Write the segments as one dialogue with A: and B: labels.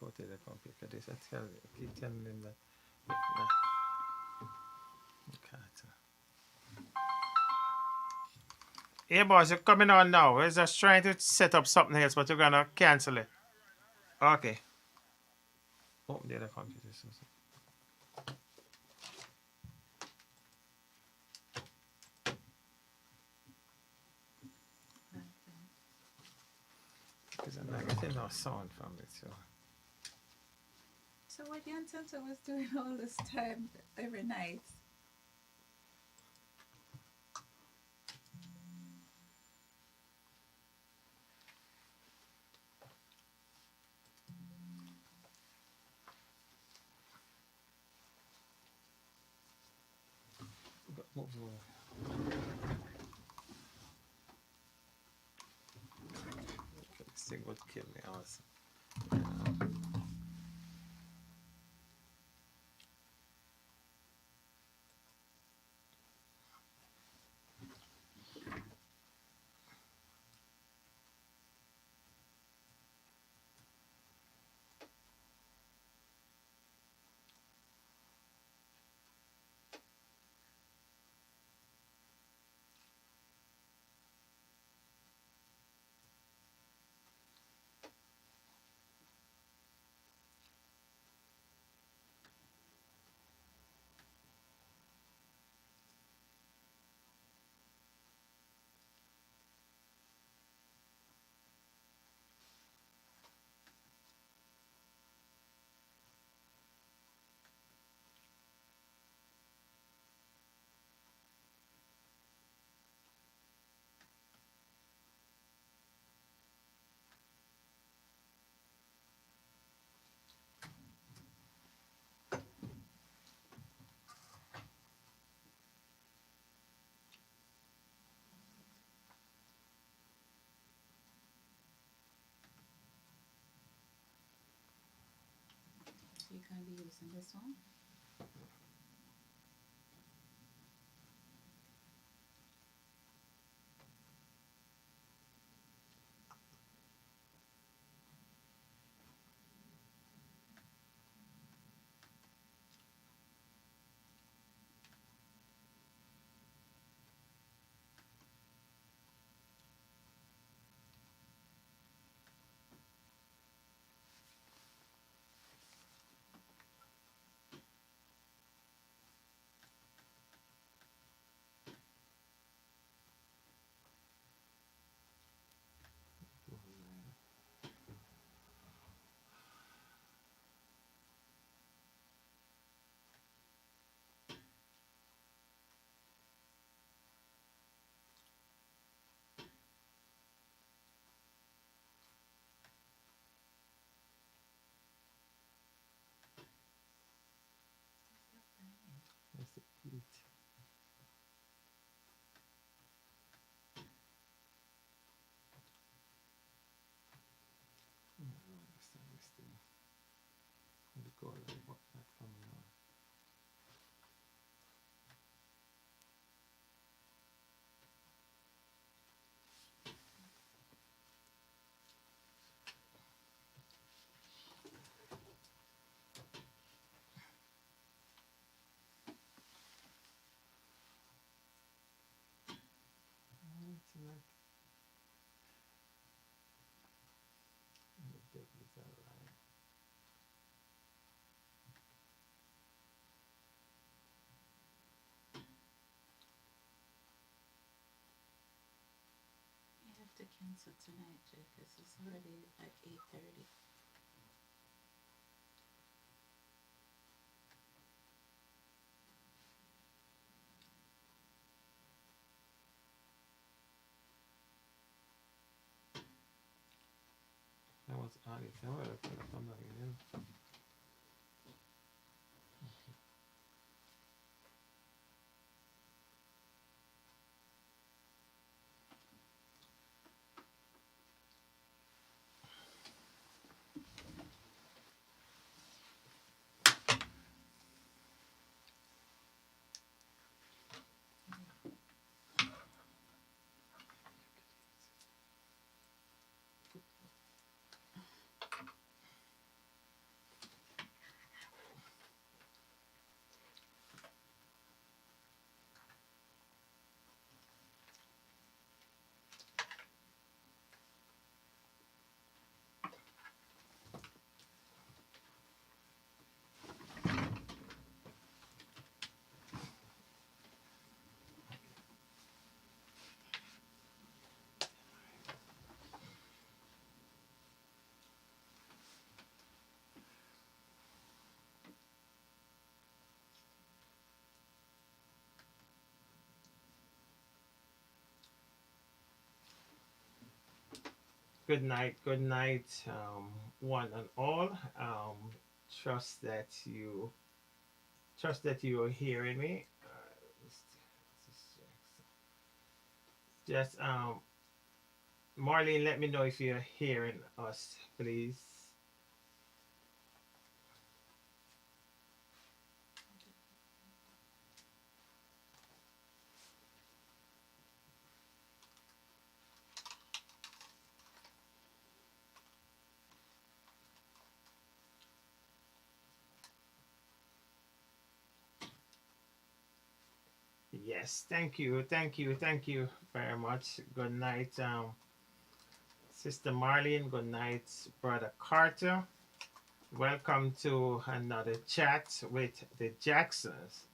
A: out the computer. This I tell you, keep telling them that. You can't. Hey boys, you're coming on now. We're just trying to set up something else, but you're gonna cancel it. Okay. Open the other computer. Because I'm not getting no sound from it, so.
B: So what your ancestor was doing all this time, every night?
A: Move over. This thing would kill me also.
B: You can be using this one.
A: That's the heat. I don't understand this thing. The color not coming on. It's not. The devil is alive.
B: You have to cancel tonight, Jay, because it's already like 8:30.
A: That was on it. I will come back again. good night, one and all. Trust that you trust that you are hearing me. Just Marlene, let me know if you're hearing us, please. Yes, thank you very much. Good night, Sister Marlene. Good night, Brother Carter. Welcome to another chat with the Jacksons.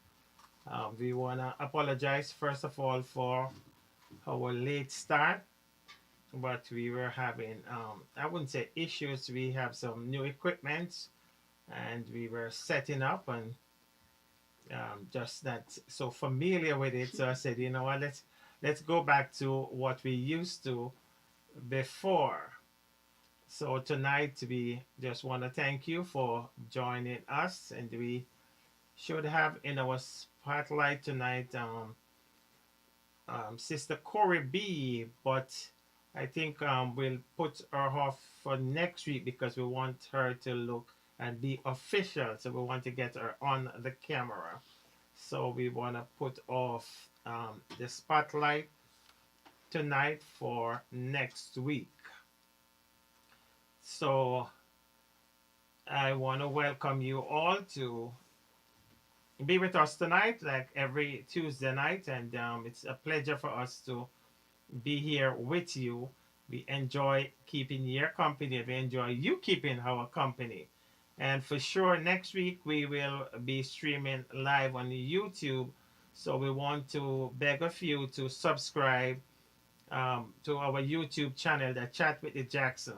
A: We want to apologize first of all for our late start, but we were having, I wouldn't say issues, we have some new equipment and we were setting up and just not so familiar with it. So I said, you know what, let's go back to what we used to before. So tonight we just want to thank you for joining us, and we should have in our spotlight tonight Sister Corey B, but I think we'll put her off for next week because we want her to look and be official. So we want to get her on the camera. So we want to put off the spotlight tonight for next week. So I want to welcome you all to be with us tonight, like every Tuesday night, and it's a pleasure for us to be here with you. We enjoy keeping your company. We enjoy you keeping our company. And for sure, next week we will be streaming live on YouTube. So we want to beg of you to subscribe to our YouTube channel, the Chat with the Jackson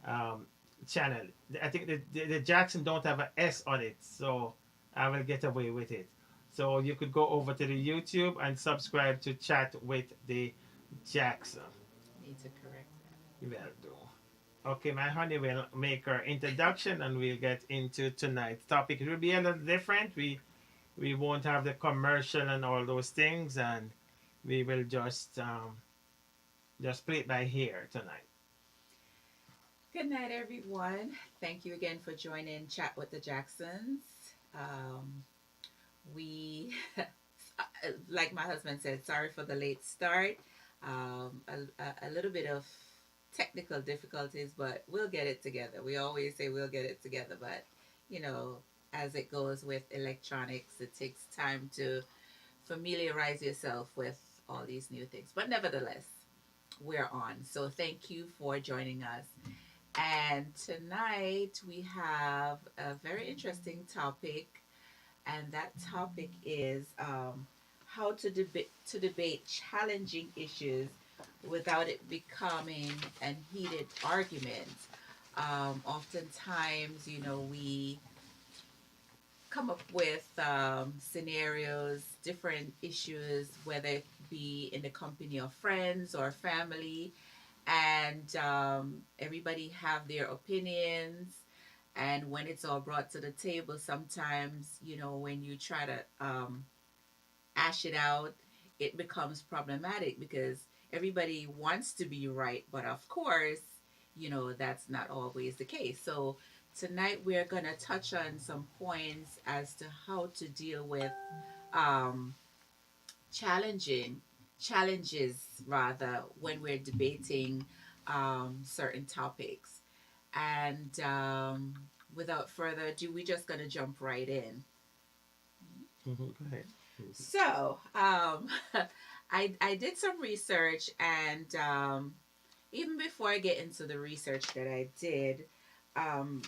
A: um, channel. I think the Jackson don't have a S on it, so I will get away with it. So you could go over to the YouTube and subscribe to Chat with the Jackson.
B: Need to correct
A: Will do. Okay, my honey will make her introduction and we'll get into tonight's topic. It will be a little different. We won't have the commercial and all those things, and we will just play it by ear tonight.
B: Good night, everyone. Thank you again for joining Chat with the Jacksons. We, like my husband said, sorry for the late start. A little bit of technical difficulties, but we'll get it together. We always say we'll get it together, but you know, as it goes with electronics, it takes time to familiarize yourself with all these new things. But nevertheless, we're on. So thank you for joining us. And tonight we have a very interesting topic, and that topic is how to debate challenging issues without it becoming an heated argument. Oftentimes, you know, we come up with scenarios, different issues, whether it be in the company of friends or family, and everybody have their opinions. And when it's all brought to the table, sometimes you know when you try to ash it out, it becomes problematic because everybody wants to be right, but of course, you know that's not always the case. So tonight we're gonna touch on some points as to how to deal with um, challenging challenges rather when we're debating certain topics. And without further ado, we're just gonna jump right in.
A: Go ahead.
B: So I did some research, and even before I get into the research that I did, um,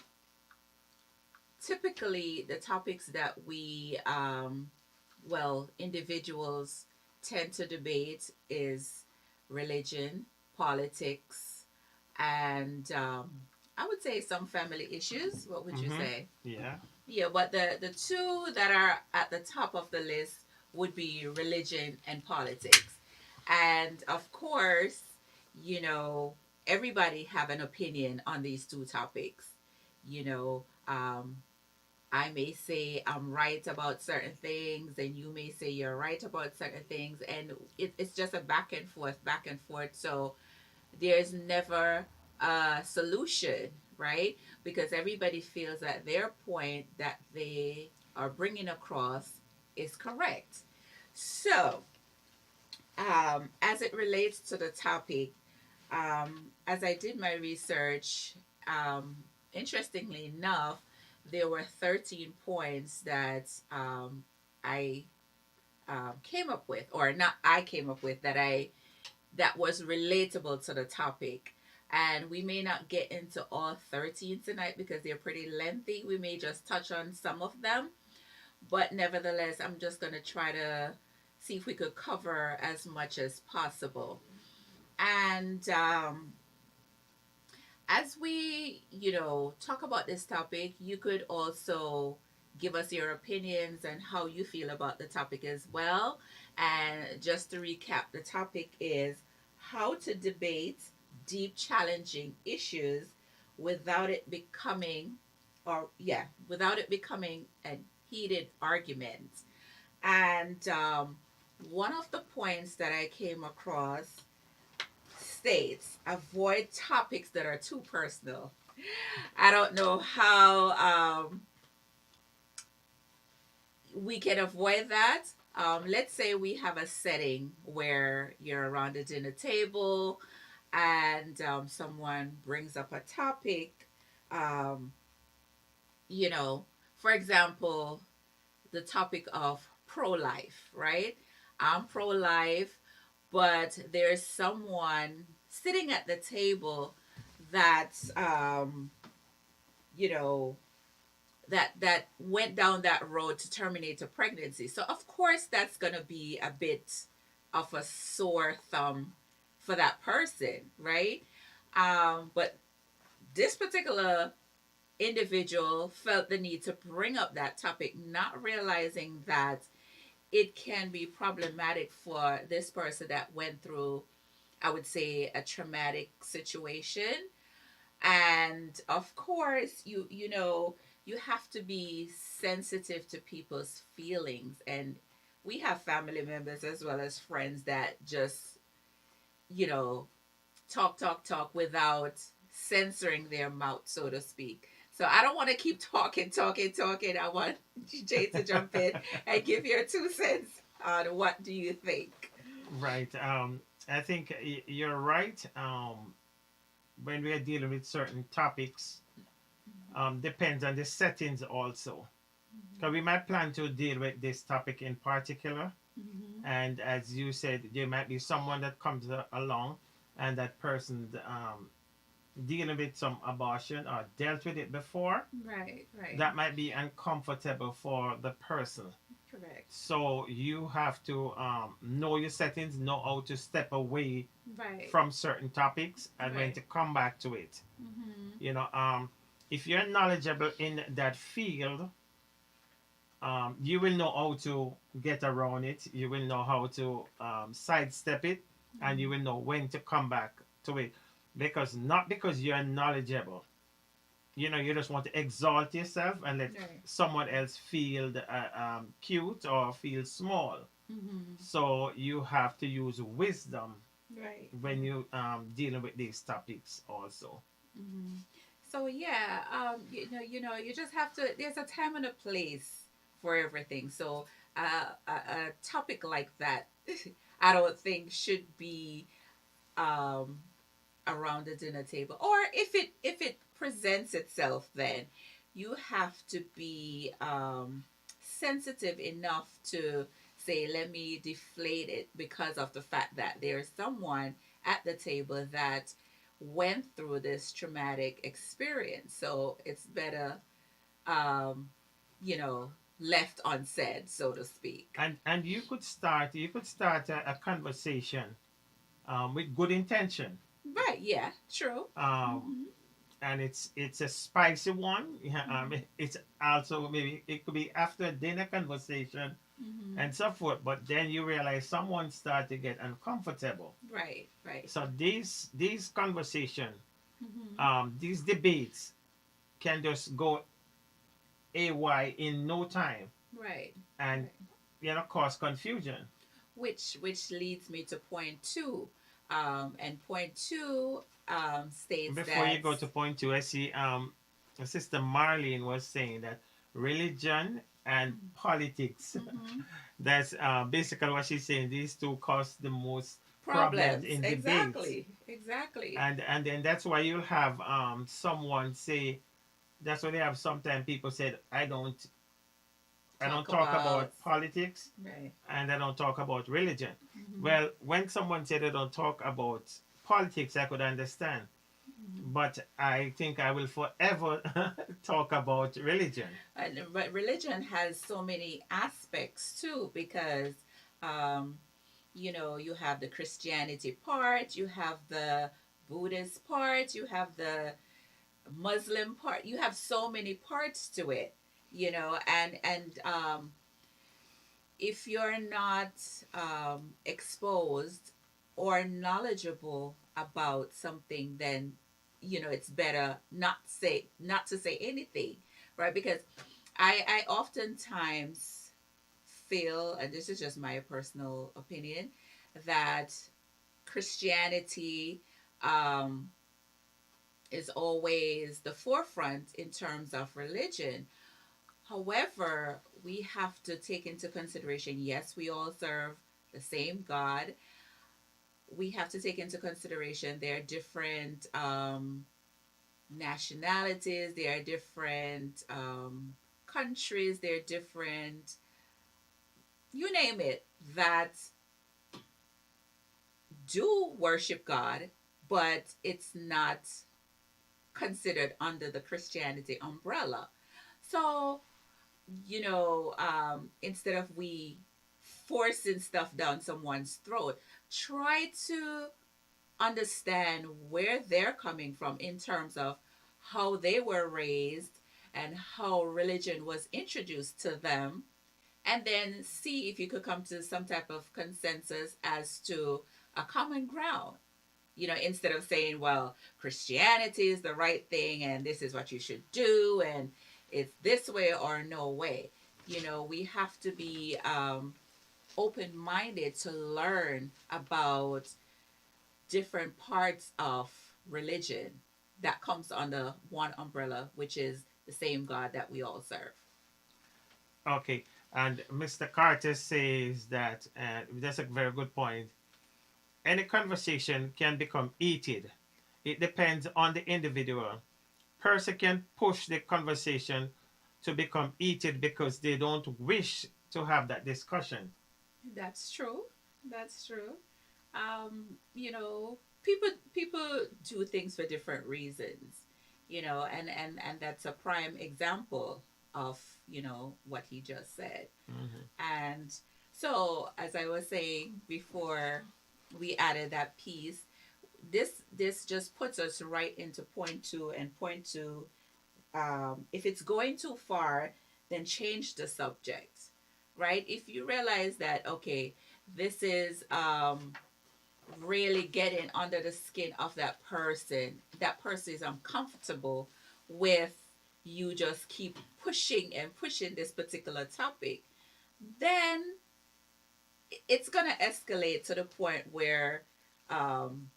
B: typically the topics that individuals tend to debate is religion, politics, and I would say some family issues. What would you
A: Mm-hmm.
B: say?
A: Yeah.
B: Yeah, but the two that are at the top of the list would be religion and politics. And of course, you know, everybody have an opinion on these two topics. You know, I may say I'm right about certain things, and you may say you're right about certain things, and it's just a back and forth, back and forth. So there's never a solution, right? Because everybody feels that their point that they are bringing across is correct. So, as it relates to the topic, as I did my research, um, interestingly enough, there were 13 points that I came up with, or not I came up with, that was relatable to the topic. And we may not get into all 13 tonight because they're pretty lengthy. We may just touch on some of them. But nevertheless, I'm just going to try to see if we could cover as much as possible. And as we, talk about this topic, you could also give us your opinions and how you feel about the topic as well. And just to recap, the topic is how to debate deep, challenging issues without it becoming, without it becoming a heated argument. And one of the points that I came across states avoid topics that are too personal. I don't know how we can avoid that. Let's say we have a setting where you're around a dinner table and someone brings up a topic. Um, you know, for example, the topic of pro life, right? I'm pro life, but there's someone sitting at the table that you know that went down that road to terminate a pregnancy. So of course that's going to be a bit of a sore thumb for that person, right? But this particular individual felt the need to bring up that topic, not realizing that it can be problematic for this person that went through, I would say, a traumatic situation. And of course, you have to be sensitive to people's feelings. And we have family members as well as friends that just, you know, talk without censoring their mouth, so to speak. So I don't want to keep talking. I want Jay to jump in and give your 2 cents on what do you think.
A: Right. I think you're right. When we are dealing with certain topics, depends on the settings also. Because we might plan to deal with this topic in particular,
B: Mm-hmm.
A: and as you said, there might be someone that comes along, and that person dealing with some abortion or dealt with it before.
B: Right, right.
A: That might be uncomfortable for the person.
B: Correct.
A: So you have to know your settings, know how to step away
B: Right.
A: from certain topics and when
B: Right.
A: to come back to it.
B: Mm-hmm.
A: You know, if you're knowledgeable in that field, you will know how to get around it. You will know how to sidestep it, and you will know when to come back to it. Because not because you're knowledgeable, you just want to exalt yourself and let
B: Right.
A: someone else feel cute or feel small.
B: Mm-hmm.
A: So you have to use wisdom
B: Right.
A: when you dealing with these topics also.
B: Mm-hmm. So yeah, you just have to. There's a time and a place for everything. So a topic like that, I don't think should be um, around the dinner table. Or if it presents itself, then you have to be sensitive enough to say, let me deflate it because of the fact that there's someone at the table that went through this traumatic experience. So it's better, um, you know, left unsaid, so to speak.
A: And you could start a conversation with good intention.
B: Right? Yeah. True.
A: Um,
B: Mm-hmm.
A: and it's a spicy one. Yeah,
B: Mm-hmm.
A: it's also maybe it could be after dinner conversation
B: Mm-hmm.
A: and so forth. But then you realize someone start to get uncomfortable.
B: Right, right.
A: So these conversation,
B: Mm-hmm.
A: these debates can just go AY in no time,
B: Right,
A: and
B: right.
A: cause confusion.
B: Which leads me to point two. And point two states
A: Before you
B: that.
A: go to point two, I see Sister Marlene was saying that religion and politics.
B: Mm-hmm.
A: That's basically what she's saying. These two cause the most problems
B: Problems.
A: in debates,
B: Exactly. Exactly.
A: and then that's why you'll have someone say. That's why they have sometimes people said, I don't
B: Talk
A: talk
B: about.
A: about politics
B: Right.
A: and I don't talk about religion.
B: Mm-hmm.
A: Well, when someone said they don't talk about politics, I could understand.
B: Mm-hmm.
A: But I think I will forever talk about religion.
B: But religion has so many aspects too, because um, you have the Christianity part, you have the Buddhist part, you have the Muslim part. You have so many parts to it, and if you're not exposed or knowledgeable about something, then it's better not to say anything, right? Because I oftentimes feel, and this is just my personal opinion, that Christianity um, is always the forefront in terms of religion. However, we have to take into consideration, yes, we all serve the same God. We have to take into consideration there are different nationalities, there are different countries, there are different, you name it, that do worship God, but it's not considered under the Christianity umbrella. So, instead of we forcing stuff down someone's throat, try to understand where they're coming from in terms of how they were raised and how religion was introduced to them, and then see if you could come to some type of consensus as to a common ground. Instead of saying, well, Christianity is the right thing and this is what you should do and it's this way or no way. We have to be open minded to learn about different parts of religion that comes under one umbrella, which is the same God that we all serve.
A: Okay, and Mr. Carter says that, that's a very good point. Any conversation can become heated. It depends on the individual. Person can push the conversation to become heated because they don't wish to have that discussion.
B: That's true. That's true. People do things for different reasons, and that's a prime example of what he just said.
A: Mhm.
B: And so, as I was saying before, we added that piece. This just puts us right into point two, and point two. If it's going too far, then change the subject, right? If you realize that, okay, this is really getting under the skin of that person is uncomfortable with you just keep pushing and pushing this particular topic, then it's going to escalate to the point where um,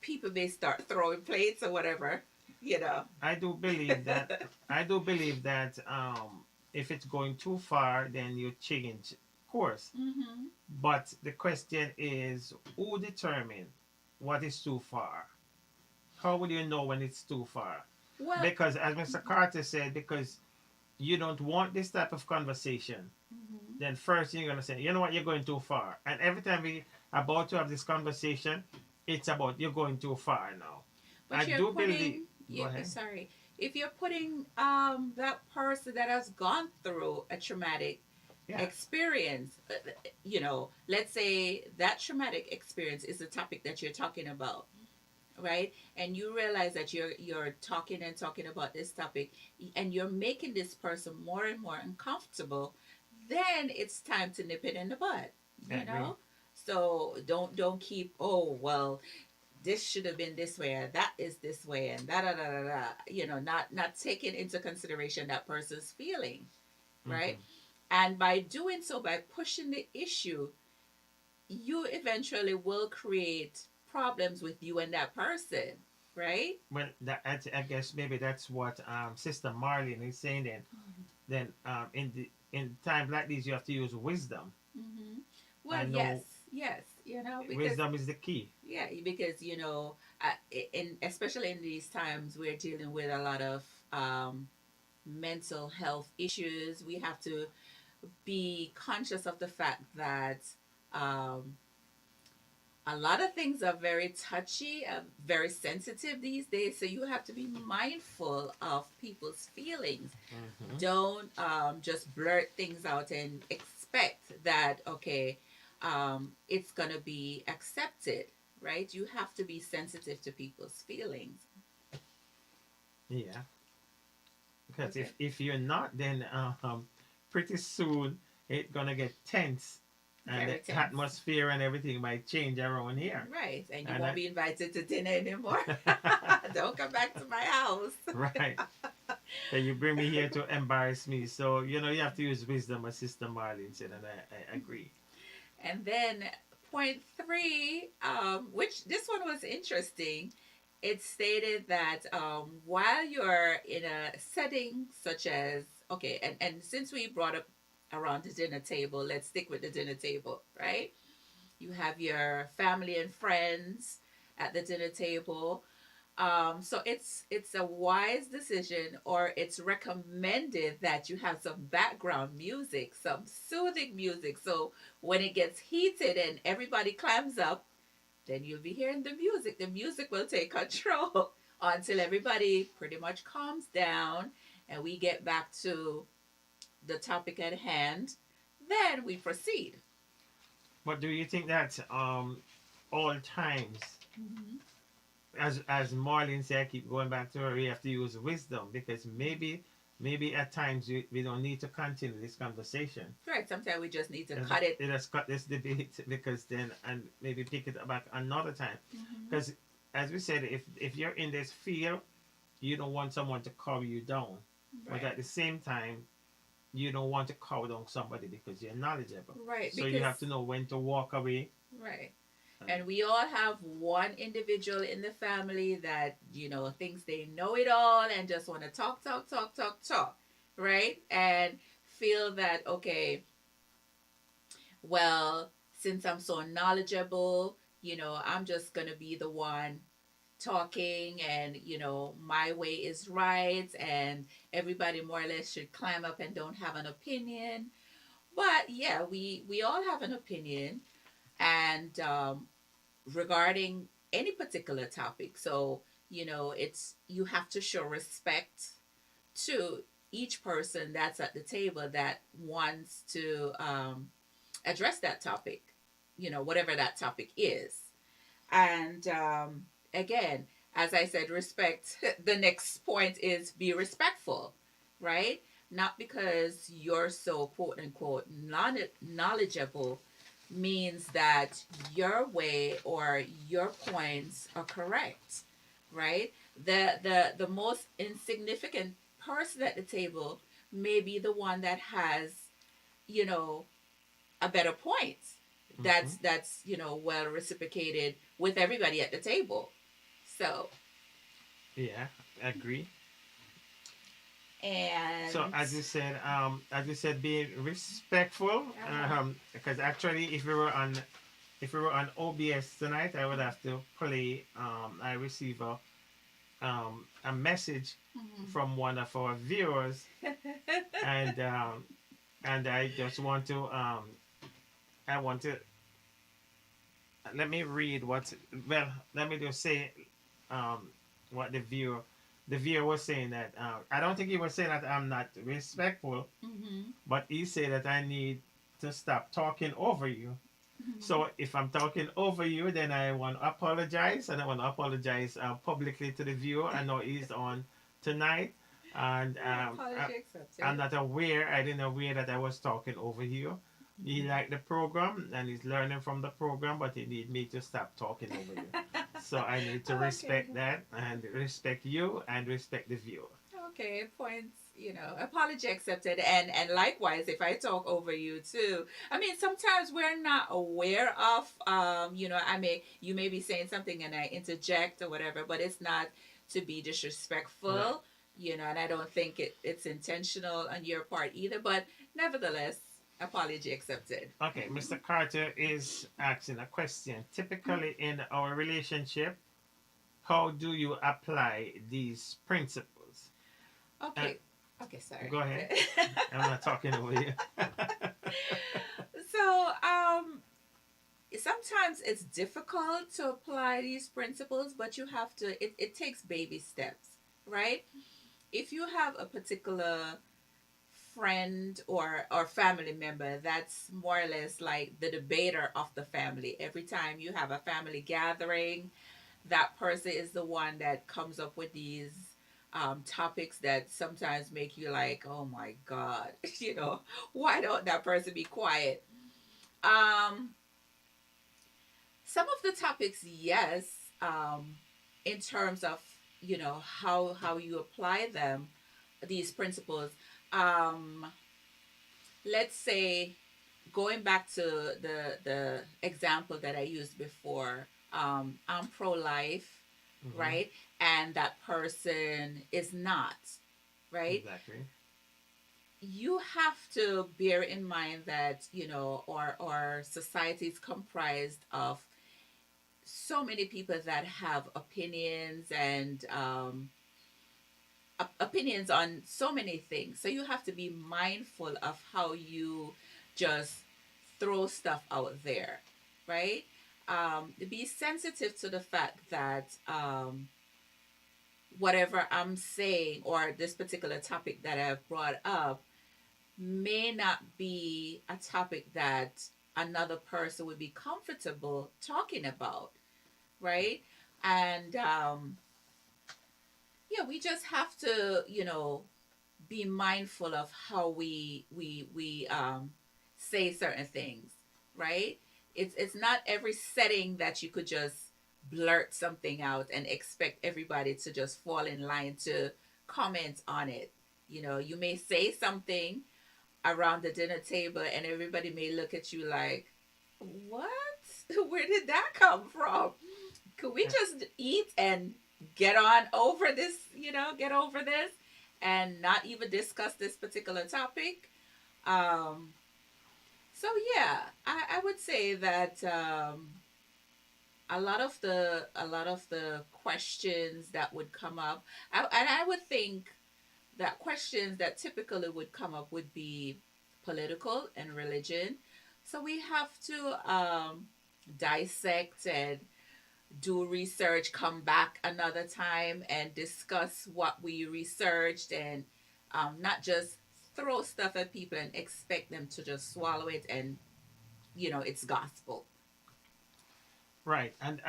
B: people may start throwing plates or whatever, you know.
A: I do believe that. I do believe that if it's going too far, then you change course.
B: Mm-hmm.
A: But the question is, who determine what is too far? How would you know when it's too far?
B: Well,
A: Because as Mr. Carter said, because you don't want this type of conversation,
B: mm-hmm.
A: then first you're gonna say, you know what, you're going too far. And every time we about to have this conversation, it's about you're going too far now. I
B: But you're
A: do believe.
B: putting,
A: Go
B: you,
A: ahead.
B: sorry, if you're putting that person that has gone through a traumatic
A: Yeah.
B: experience, let's say that traumatic experience is the topic that you're talking about, right? And you realize that you're talking and talking about this topic, and you're making this person more and more uncomfortable. then it's time to nip it in the bud,
A: I
B: you
A: agree.
B: know? So don't keep, oh well, this should have been this way or that is this way and da da da da da, not taking into consideration that person's feeling, right?
A: Hmm.
B: And by doing so, by pushing the issue, you eventually will create problems with you and that person, right?
A: Well, I guess maybe that's what Sister Marlene is saying. Then in times like these, you have to use wisdom.
B: Mm-hmm. Well,
A: I
B: yes,
A: know
B: yes, because
A: wisdom is the key.
B: yeah, because in especially in these times, we're dealing with a lot of um, mental health issues. We have to be conscious of the fact that um, a lot of things are very touchy, very sensitive these days. So you have to be mindful of people's feelings.
A: Hmm.
B: Don't just blurt things out and expect that, okay, it's going to be accepted, right? You have to be sensitive to people's feelings.
A: Yeah, because
B: Okay.
A: if you're not, then pretty soon it's gonna get tense, and
B: Very
A: the
B: tense.
A: atmosphere and everything might change around here.
B: Right. And you
A: And
B: won't
A: I,
B: be invited to dinner anymore. Don't come back to my house.
A: right, that you bring me here to embarrass me. So you have to use wisdom, as Sister Marlene said, and I agree.
B: And then point three, which this one was interesting, it stated that while you're in a setting such as, okay, and since we brought up around the dinner table, let's stick with the dinner table, right? You have your family and friends at the dinner table. So it's a wise decision, or it's recommended that you have some background music, some soothing music. So when it gets heated and everybody clams up, then you'll be hearing the music. The music will take control until everybody pretty much calms down and we get back to the topic at hand. Then we proceed.
A: But do you think that all times,
B: Mm-hmm.
A: as Marlene said, I keep going back to her, we have to use wisdom, because maybe at times we don't need to continue this conversation.
B: Right. Sometimes we just need to
A: Let
B: cut it.
A: us cut this debate, because then, and maybe pick it back another time.
B: Mm-hmm.
A: Because as we said, if you're in this field, you don't want someone to cow you down, but
B: Right.
A: at the same time, you don't want to cow down somebody because you're knowledgeable.
B: Right.
A: So you
B: Because
A: have to know when to walk away.
B: right.
A: And
B: And we all have one individual in the family that, thinks they know it all and just want to talk, talk, talk, talk, talk, right? And feel that, okay, well, since I'm so knowledgeable, I'm just going to be the one talking, and, my way is right, and everybody more or less should climb up and don't have an opinion. But yeah, we all have an opinion, and regarding any particular topic. So, it's you have to show respect to each person that's at the table that wants to address that topic, whatever that topic is. And again, as I said, respect. The next point is be respectful, right? Not because you're so quote unquote knowledgeable means that your way or your points are correct, right? The most insignificant person at the table may be the one that has, you know, a better point.
A: mm-hmm.
B: That's well reciprocated with everybody at the table. So
A: Yeah, I agree. So
B: and
A: as you said, be respectful.
B: uh-huh.
A: Because actually, if we were on OBS tonight, I would have to play. I receive a message
B: Mhm.
A: from one of our viewers, and I just want to I want to let me read what. Well, let me just say um what the viewer was saying, that I don't think he was saying that I'm not respectful,
B: Mhm.
A: but he said that I need to stop talking over you.
B: Mhm.
A: So if I'm talking over you, then I want to apologize, and I want to apologize publicly to the viewer. I know he's on tonight, And
B: Apology
A: I'm
B: accepted.
A: not aware. I didn't aware that I was talking over you. He liked the program and he's learning from the program, but he need me to stop talking over you. So I need to
B: Okay.
A: respect that and respect you and respect the viewer.
B: Okay, points, apology accepted. And likewise, if I talk over you too. I mean, sometimes we're not aware of you may be saying something and I interject or whatever, but it's not to be
A: Right.
B: disrespectful, and I don't think it's intentional on your part either, but nevertheless, apology accepted.
A: Okay, Mr. Carter is asking a question. Typically in our relationship, how do you apply these principles? Uh,
B: Okay. Okay, sorry.
A: Go ahead. I'm not talking over you.
B: So, sometimes it's difficult to apply these principles, but you have to, it takes baby steps, right? If you have a particular friend or family member that's more or less like the debater of the family, every time you have a family gathering, that person is the one that comes up with these topics that sometimes make you like, oh my God, why don't that person be quiet? um some of the topics, yes, in terms of how you apply them, these principles. um let's say, going back to the example that I used before, I'm pro-life,
A: Hmm.
B: right? And that person is not, right?
A: Exactly.
B: You have to bear in mind that our society is comprised of so many people that have opinions and opinions on so many things. So you have to be mindful of how you just throw stuff out there, right? Be sensitive to the fact that whatever I'm saying or this particular topic that I've brought up may not be a topic that another person would be comfortable talking about, right? And yeah, we just have to, be mindful of how we say certain things, right? It's not every setting that you could just blurt something out and expect everybody to just fall in line to comment on it. You may say something around the dinner table and everybody may look at you like, what? Where did that come from? Could we just eat and get on over this, get over this and not even discuss this particular topic? Um, so yeah, I would say that a lot of the questions that would come up, and I would think that questions that typically would come up would be political and religion. So we have to dissect and do research, come back another time and discuss what we researched, and not just throw stuff at people and expect them to just swallow it and it's gospel.
A: Right. And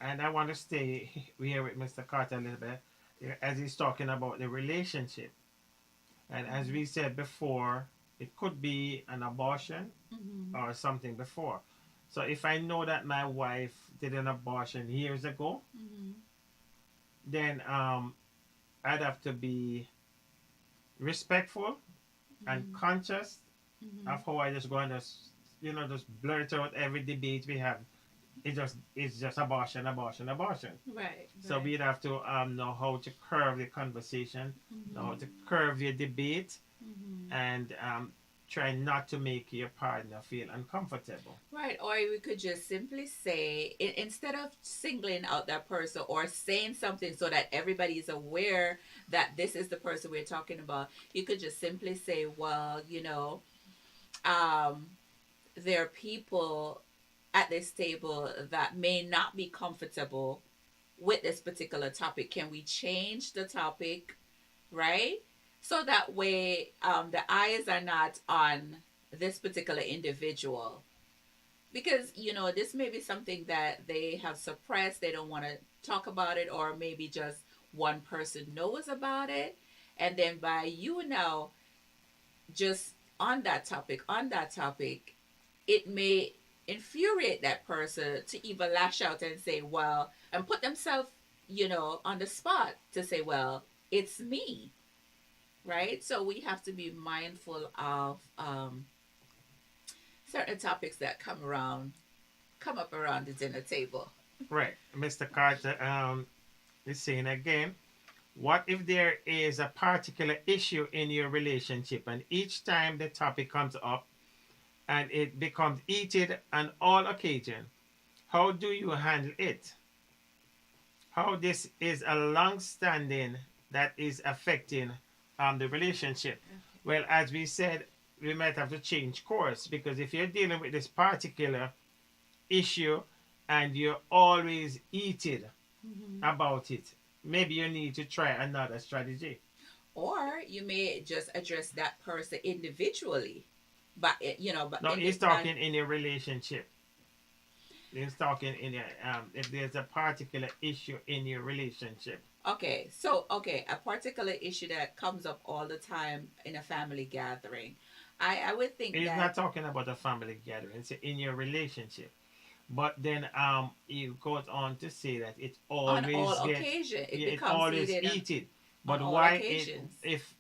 A: I want to stay here with Mr. Carter a little bit as he's talking about the relationship. And as
B: Mm-hmm.
A: we said before, it could be an abortion
B: Mm-hmm.
A: or something before. So if I know that my wife did an abortion years ago,
B: Mm-hmm.
A: then I'd have to be respectful and
B: Mm-hmm.
A: conscious
B: Mm-hmm.
A: of how I just go and just blurt out every debate we have. It's just abortion, abortion, abortion.
B: Right,
A: So
B: right.
A: we'd have to know how to curve the conversation, know how to
B: Mm-hmm.
A: curve the debate,
B: Mm-hmm.
A: and try not to make your partner feel uncomfortable.
B: Right, or we could just simply say, instead of singling out that person or saying something so that everybody is aware that this is the person we're talking about, you could just simply say, well, um, there are people at this table that may not be comfortable with this particular topic. Can we change the topic, right? So that way, the eyes are not on this particular individual, because this may be something that they have suppressed, they don't want to talk about it, or maybe just one person knows about it, And then by you now just on that topic, it may infuriate that person to even lash out and say, well, and put themselves, on the spot to say, well, it's me, right? So we have to be mindful of certain topics that come up around the dinner table.
A: Right. Mr. Carter is saying again, what if there is a particular issue in your relationship and each time the topic comes up and it becomes heated on all occasion? How do you handle it? How this is a long standing that is affecting the relationship? Well, as we said, we might have to change course because if you're dealing with this particular issue and you're always heated
B: Mm-hmm.
A: about it, maybe you need to try another strategy.
B: Or you may just address that person individually, but but
A: No, he's talking in your relationship. He's talking in your if there's a particular issue in your relationship.
B: okay, so okay, a particular issue that comes up all the time in a family gathering, I would think
A: He's not
B: that
A: talking about a family gathering. It's in your relationship. But then he goes on to say that
B: on all occasion it
A: it
B: becomes
A: always
B: heated
A: heated.
B: on
A: But
B: all
A: why it
B: occasions.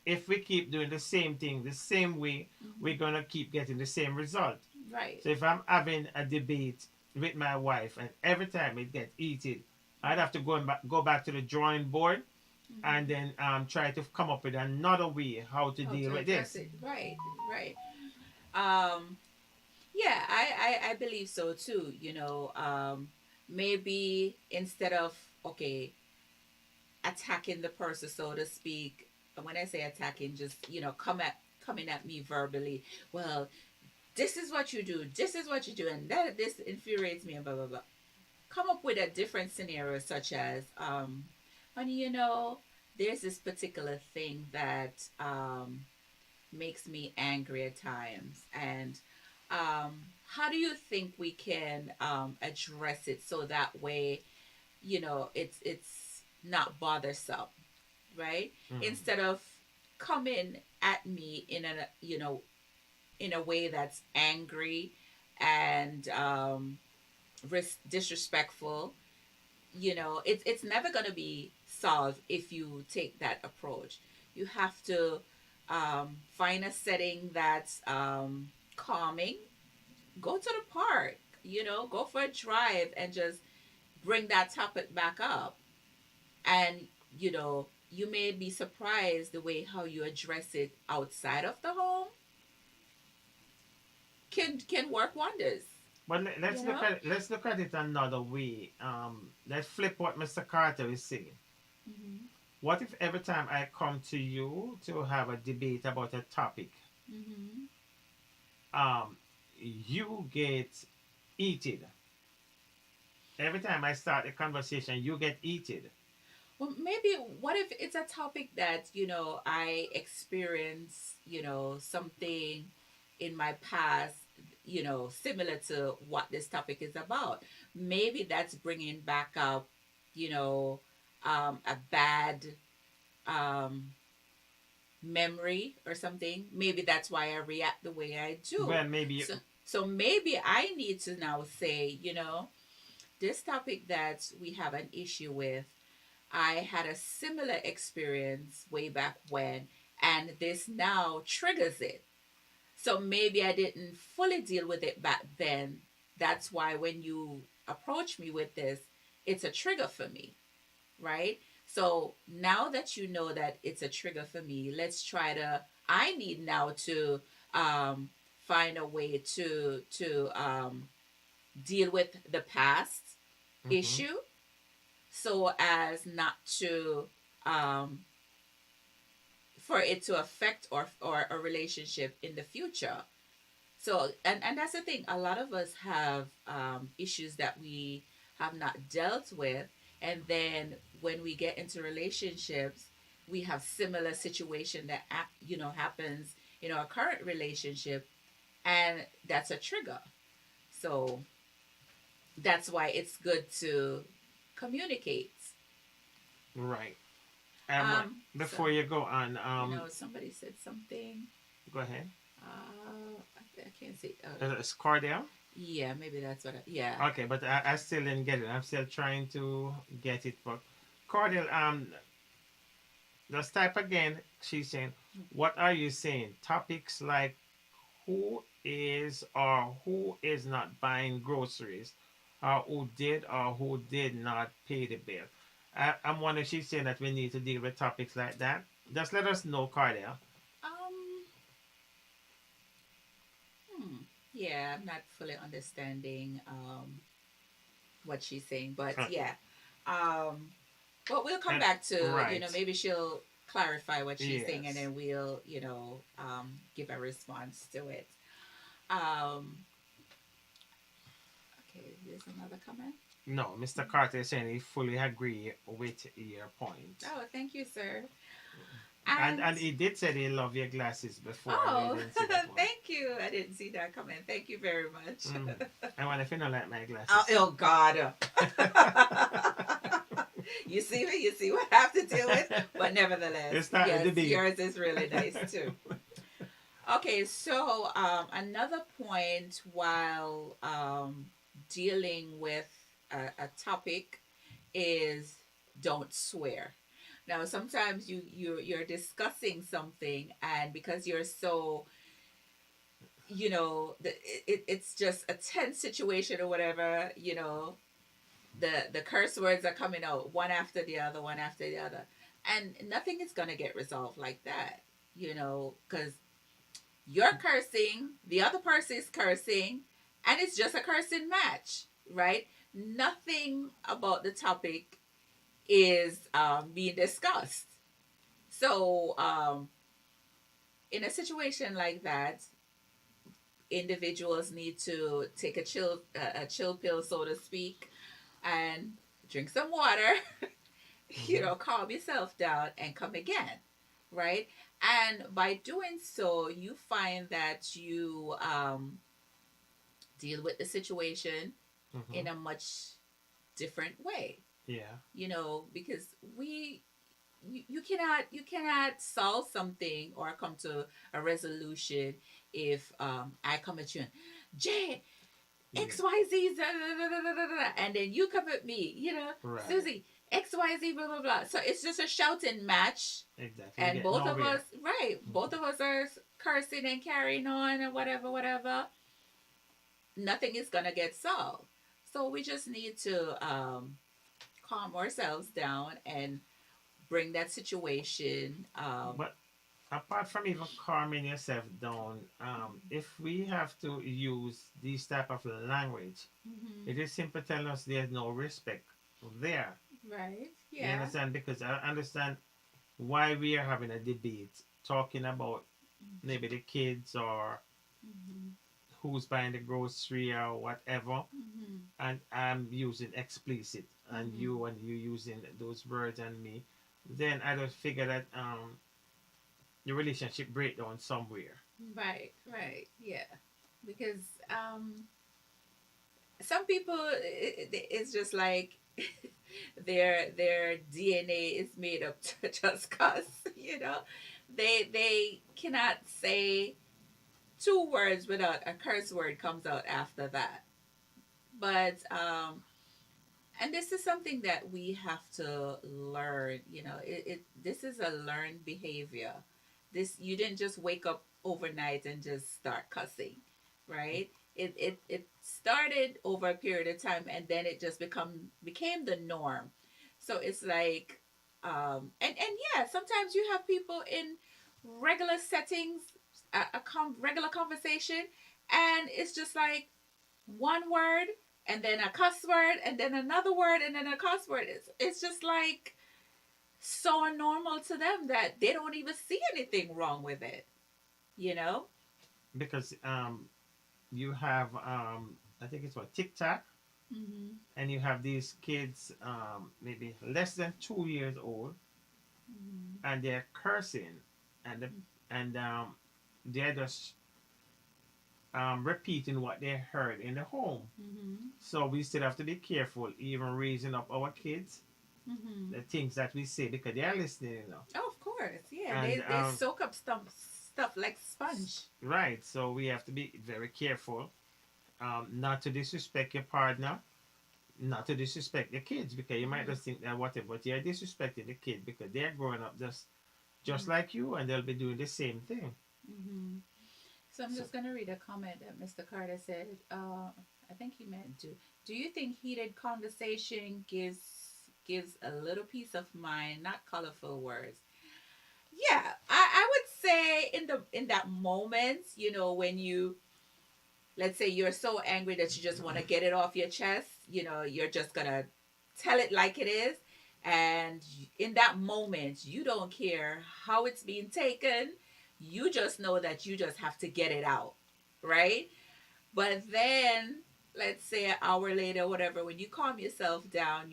A: if we keep doing the same thing the same way, we're
B: Hmm.
A: gonna keep getting the same result.
B: Right.
A: So if I'm having a debate with my wife and every time it gets heated, I'd have to go back to the drawing board and
B: Hmm.
A: then try to come up with another way how to
B: How
A: deal
B: to
A: with
B: address
A: this.
B: it? Right. Right. Um. Yeah, I believe so too. Maybe instead of okay attacking the person, so to speak. And when I say attacking, just coming at me verbally. Well, this is what you do. This is what you do, and that this infuriates me, and blah blah blah. Come up with a different scenario, such as, honey, there's this particular thing that makes me angry at times, and how do you think we can address it so that way, it's not bothersome, right?
A: Mm.
B: Instead of coming at me in a way that's angry and disrespectful. It's never going to be solved if you take that approach. You have to find a setting that's calming. Go to the park, go for a drive and just bring that topic back up. And you may be surprised the way how you address it outside of the home can work wonders.
A: But
B: You know.
A: let's look at it another way. Let's flip what Mr. Carter is saying.
B: Mhm.
A: What if every time I come to you to have a debate about a topic,
B: Mhm.
A: um, you get heated? Every time I start a conversation, you get heated.
B: Well, maybe what if it's a topic that, I experience, something in my past, similar to what this topic is about. Maybe that's bringing back up, you know, a bad um, memory or something. Maybe that's why I react the way I do.
A: Well, maybe
B: So maybe I need to now say, this topic that we have an issue with, I had a similar experience way back when, and this now triggers it. So maybe I didn't fully deal with it back then. That's why when you approach me with this, it's a trigger for me, right? So now that you know that it's a trigger for me, I need now to um, find a way to deal with the past
A: mm-hmm.
B: issue so as not to um, for it to affect or a relationship in the future. So and that's the thing. A lot of us have issues that we have not dealt with, and then when we get into relationships, we have similar situation that happens in our current relationship, and that's a trigger. So that's why it's good to communicate.
A: Right. Before you go on,
B: somebody said something.
A: go ahead.
B: I can't see.
A: It's Cordell.
B: Yeah, maybe that's what. Yeah.
A: Okay, but I still didn't get it. I'm still trying to get it. But Cordell, just type again. She's saying, what are you saying? Topics like who is or who is not buying groceries, or who did not pay the bill. I'm wondering, she's saying that we need to deal with topics like that. Just let us know, Cordell.
B: Um. Hmm. Yeah, I'm not fully understanding what she's saying, but
A: Okay.
B: yeah. Um. But we'll come
A: And
B: back to
A: right.
B: maybe she'll clarify what she's saying, and
A: Yes.
B: then we'll give a response to it. Um. Okay. There's another comment.
A: No, Mr. Carter is saying he fully agree with your point.
B: Oh, thank you, sir.
A: And he did say he love your glasses before. We
B: Oh,
A: didn't see that one.
B: thank you. I didn't see that comment. Thank you very much.
A: I wonder if you don't like my
B: Oh,
A: glasses.
B: oh God. You see me? You see what I have to deal with? But nevertheless,
A: It's not
B: yes,
A: the big.
B: yours is really nice too. Okay, so another point while dealing with a topic is don't swear. Now, sometimes you're discussing something, and because you're so it's just a tense situation or whatever, the curse words are coming out one after the other, one after the other, and nothing is gonna get resolved like that, because you're cursing, the other person is cursing, and it's just a cursing match, right? Nothing about the topic is being discussed. So, in a situation like that, individuals need to take a chill pill, so to speak, and drink some water, calm yourself down and come again, right? And by doing so, you find that you deal with the situation in a much different way,
A: Yeah.
B: because you cannot solve something or come to a resolution if I come at you and Jay, XYZ, and then you come at me,
A: Right.
B: Susie, XYZ, blah, blah, blah. So it's just a shouting match.
A: Exactly.
B: And both of us, right, both of us are cursing and carrying on and whatever, whatever. Nothing is going to get solved. So we just need to calm ourselves down and bring that situation.
A: But apart from even calming yourself down, if we have to use this type of language,
B: Mhm.
A: it is simply telling us there's no respect there.
B: Right.
A: You
B: Yeah.
A: understand? Because I understand why we are having a debate talking about maybe the kids or
B: Mhm.
A: who's buying the grocery or whatever,
B: Mhm.
A: and I'm using explicit, and
B: Mhm.
A: you using those words and me, then I just figure that the relationship breakdown somewhere.
B: Right. Right. Yeah. Because some people, it's just like their DNA is made up to just cuss. They cannot say two words without a curse word comes out after that. But and this is something that we have to learn. This is a learned behavior. This, you didn't just wake up overnight and just start cussing, right? It started over a period of time, and then it just became the norm. So it's like and yeah, sometimes you have people in regular settings, regular conversation, and it's just like one word and then a cuss word and then another word and then a cuss word. It's just like so normal to them that they don't even see anything wrong with it, you know?
A: Because you have I think it's what TikTok,
B: Mm-hmm.
A: and you have these kids maybe less than 2 years old,
B: Mm-hmm.
A: and they're cursing, and and they're just repeating what they heard in the home.
B: Mm-hmm.
A: So we still have to be careful, even raising up our kids,
B: Mm-hmm.
A: the things that we say because they are listening, you know.
B: Oh, of course. Yeah,
A: And
B: they soak up stuff like sponge.
A: right, so we have to be very careful, not to disrespect your partner, not to disrespect the kids because you might
B: Mm-hmm.
A: just think that whatever, but you're disrespecting the kid because they're growing up just
B: Mm-hmm.
A: like you and they'll be doing the same thing.
B: Mm-hmm. So I'm
A: So
B: just gonna read a comment that Mr. Carter said. I think he meant to. Do you think heated conversation gives a little peace of mind, not colorful words? Yeah, I would say in that moment, when you, let's say you're so angry that you just want to get it off your chest, you're just gonna tell it like it is, and in that moment you don't care how it's being taken. You just know that you just have to get it out, right? But then, let's say an hour later, whatever, when you calm yourself down, and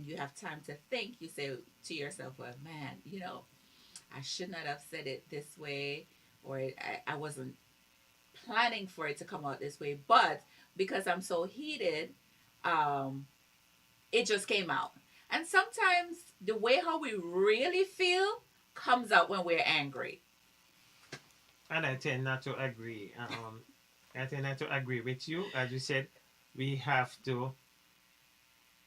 B: you have time to think, you say to yourself, well, man, I should not have said it this way, or I wasn't planning for it to come out this way, but because I'm so heated, um, it just came out. And sometimes the way how we really feel comes out when we're angry.
A: and I tend not to agree. I tend not to agree with you. As you said, we have to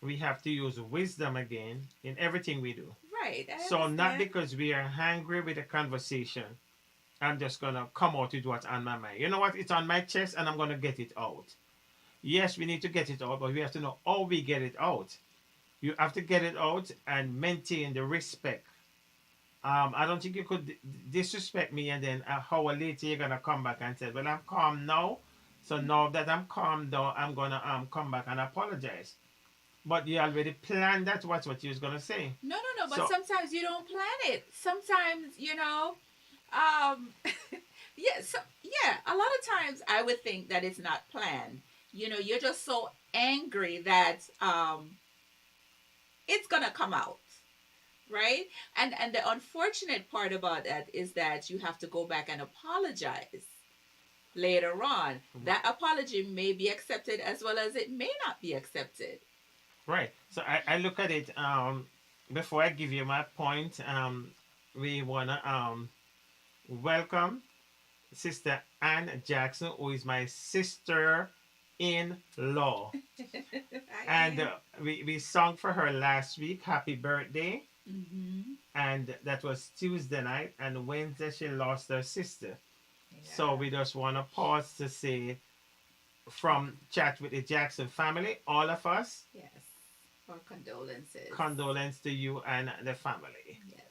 A: we have to use wisdom again in everything we do.
B: Right, I
A: So not
B: understand.
A: because we are angry with a conversation, I'm just gonna come out with what's on my mind. You know what? It's on my chest and I'm gonna get it out. Yes, we need to get it out, but we have to know how we get it out. You have to get it out and maintain the respect. I don't think you could disrespect me and then an hour later you're gonna come back and say, "Well, I'm calm now, so now that I'm calm down, I'm gonna come back and apologize." But you already planned that. What's what you was gonna say.
B: No, no, no. But
A: So
B: sometimes you don't plan it. Sometimes, um, yeah, yeah. A lot of times, I would think that it's not planned. You're just so angry that it's gonna come out, right? And the unfortunate part about that is that you have to go back and apologize later on. That apology may be accepted as well as it may not be accepted.
A: right. So I look at it. Before I give you my point, we wanna welcome Sister Ann Jackson, who is my sister in law.
B: I
A: And
B: am.
A: we sung for her last week, Happy Birthday.
B: Mm-hmm.
A: And that was Tuesday night. And Wednesday, she lost her sister. So
B: Yeah.
A: we just want to pause to say, from Chat with the Jackson family, all of us,
B: Yes. Our condolences.
A: condolence to you and the family.
B: Yes.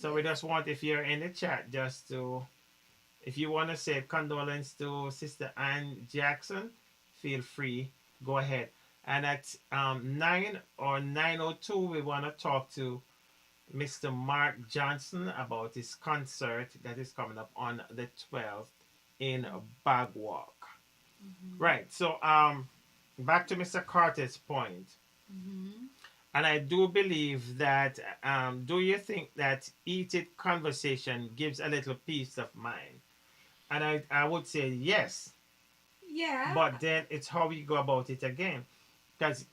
A: So we
B: Yes.
A: just want, if you're in the chat, just to, if you want to say condolence to Sister Ann Jackson, feel free. Go ahead. And at 9 or 9:02, we want to talk to Mr. Mark Johnson about his concert that is coming up on the 12th in Bagwalk.
B: Mm-hmm.
A: Right. So back to Mr. Carter's point.
B: Mm-hmm.
A: And I do believe that, do you think that heated conversation gives a little peace of mind? And I would say yes,
B: Yeah.
A: but then it's how we go about it again. Because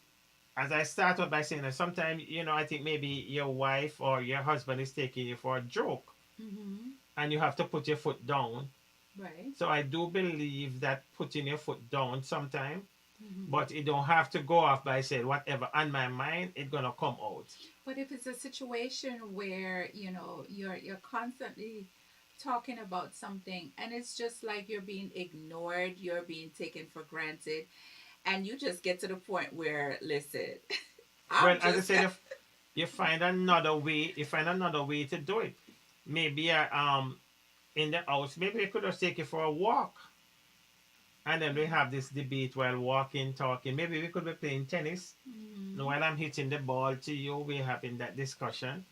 A: as I started by saying that sometimes, I think maybe your wife or your husband is taking you for a joke
B: Mm-hmm.
A: and you have to put your foot down.
B: Right.
A: So I do believe that putting your foot down sometime,
B: Mm-hmm.
A: but it don't have to go off by saying whatever on my mind, it's gonna come out.
B: But if it's a situation where you're constantly talking about something and it's just like you're being ignored, you're being taken for granted, and you just get to the point where, listen,
A: Well,
B: I'm
A: as I
B: just
A: said, if you find another way, to do it. Maybe in the house, maybe we could just take you for a walk. And then we have this debate while walking, talking. Maybe we could be playing tennis.
B: mm-hmm.
A: While I'm hitting the ball to you, we're having that discussion.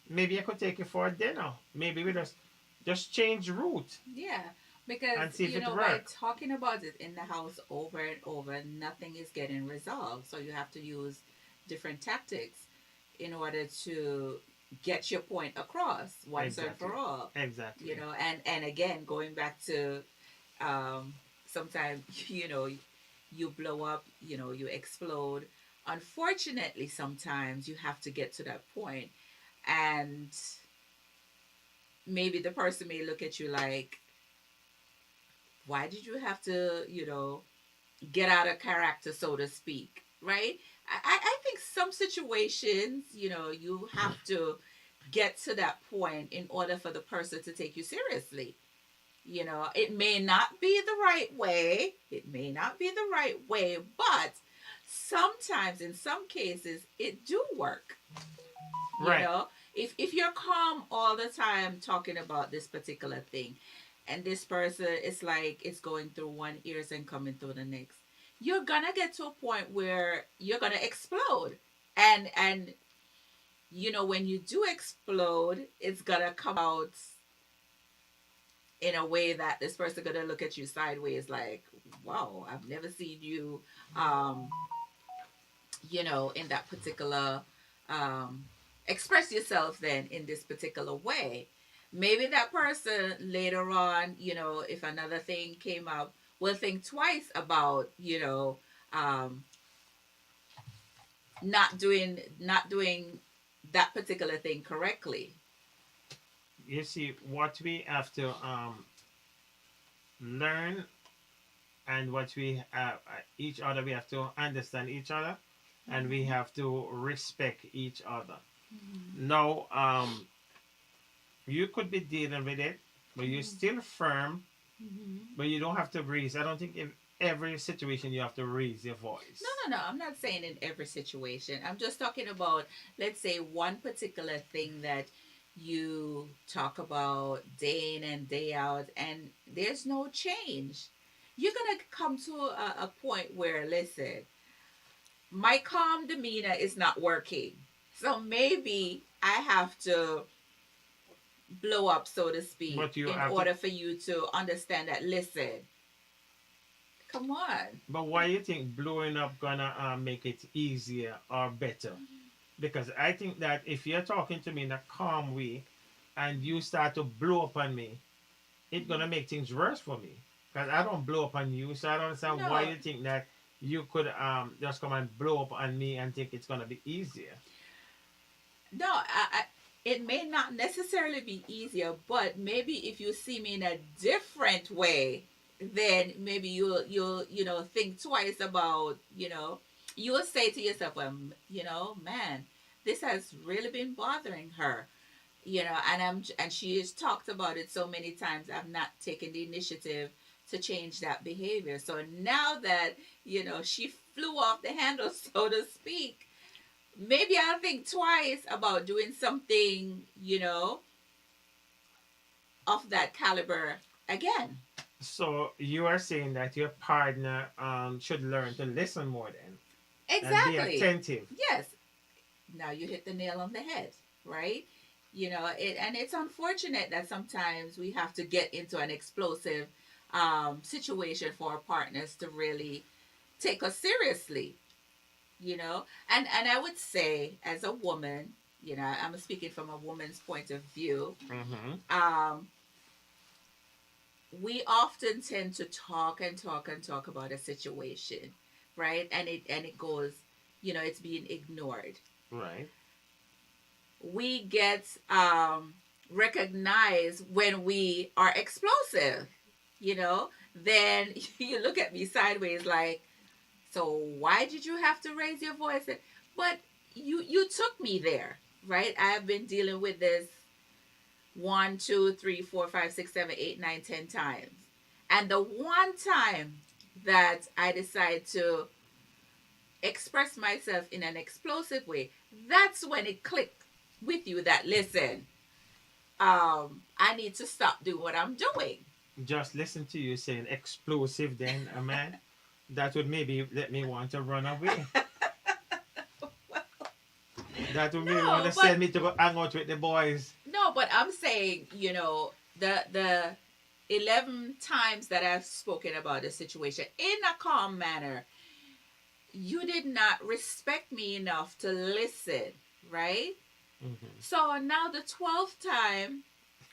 A: Maybe I could take you for a dinner. Maybe we just change route
B: Yeah, because
A: and see if it
B: by
A: works.
B: talking about it in the house over and over, nothing is getting resolved. So you have to use different tactics in order to get your point across once and
A: Exactly.
B: for all.
A: Exactly.
B: And again, going back to sometimes you blow up, you explode, Unfortunately, sometimes you have to get to that point, and maybe the person may look at you like, why did you have to, get out of character, so to speak, right? I think some situations, you have to get to that point in order for the person to take you seriously. It may not be the right way, but sometimes in some cases it do work. you
A: Right.
B: know if you're calm all the time talking about this particular thing, and this person is like it's going through one ears and coming through the next, you're gonna get to a point where you're gonna explode. And when you do explode, it's gonna come out in a way that this person gonna look at you sideways like, wow, I've never seen you um in that particular um express yourself then in this particular way. Maybe that person later on, if another thing came up, will think twice about um not doing that particular thing correctly.
A: You see, what we have to learn, and what we each other, we have to understand each other, and we have to respect each other. Now, you could be dealing with it, but you're still firm,
B: Mm-hmm.
A: but you don't have to raise. I don't think in every situation you have to raise your
B: No,
A: voice.
B: no, no. I'm not saying in every situation. I'm just talking about, let's say, one particular thing that you talk about day in and day out, and there's no change. You're going to come to a point where, listen, my calm demeanor is not working. So maybe I have to blow up, so to speak,
A: But you
B: in
A: have to.
B: order for you to understand that, listen, come on.
A: But why you think blowing up gonna make it easier or better? Because I think that if you're talking to me in a calm way, and you start to blow up on me, it's gonna make things worse for me. Because I don't blow up on you, so I don't understand why
B: No,
A: you think that you could just come and blow up on me and think it's gonna be easier.
B: no, it may not necessarily be easier, but maybe if you see me in a different way, then maybe you'll think twice about you'll say to yourself, well, man, this has really been bothering her, and she has talked about it so many times. I've not taken the initiative to change that behavior. So now that she flew off the handle, so to speak, maybe I'll think twice about doing something, of that caliber again.
A: So you are saying that your partner should learn to listen more then and be
B: Exactly.
A: attentive.
B: Yes. Now you hit the nail on the head, right? And it's unfortunate that sometimes we have to get into an explosive situation for our partners to really take us seriously. And I would say, as a woman, I'm speaking from a woman's point of view.
A: Mm-hmm.
B: um we often tend to talk and talk and talk about a situation, right? And it goes, it's being ignored.
A: Right.
B: We get recognized when we are explosive, then you look at me sideways like, so why did you have to raise your voice? But you took me there, right? I've been dealing with this one, two, three, four, five, six, seven, eight, nine, 10 times. And the one time that I decide to express myself in an explosive way, that's when it clicked with you that, listen, I need to stop doing what I'm doing.
A: Just listen to you saying explosive, then a man, that would maybe let me want to run away. That would maybe want
B: No,
A: to
B: but
A: send me to go hang out with the boys.
B: no, but I'm saying, the 11 times that I've spoken about the situation in a calm manner, you did not respect me enough to listen, right?
A: Mm-hmm.
B: So now the 12th time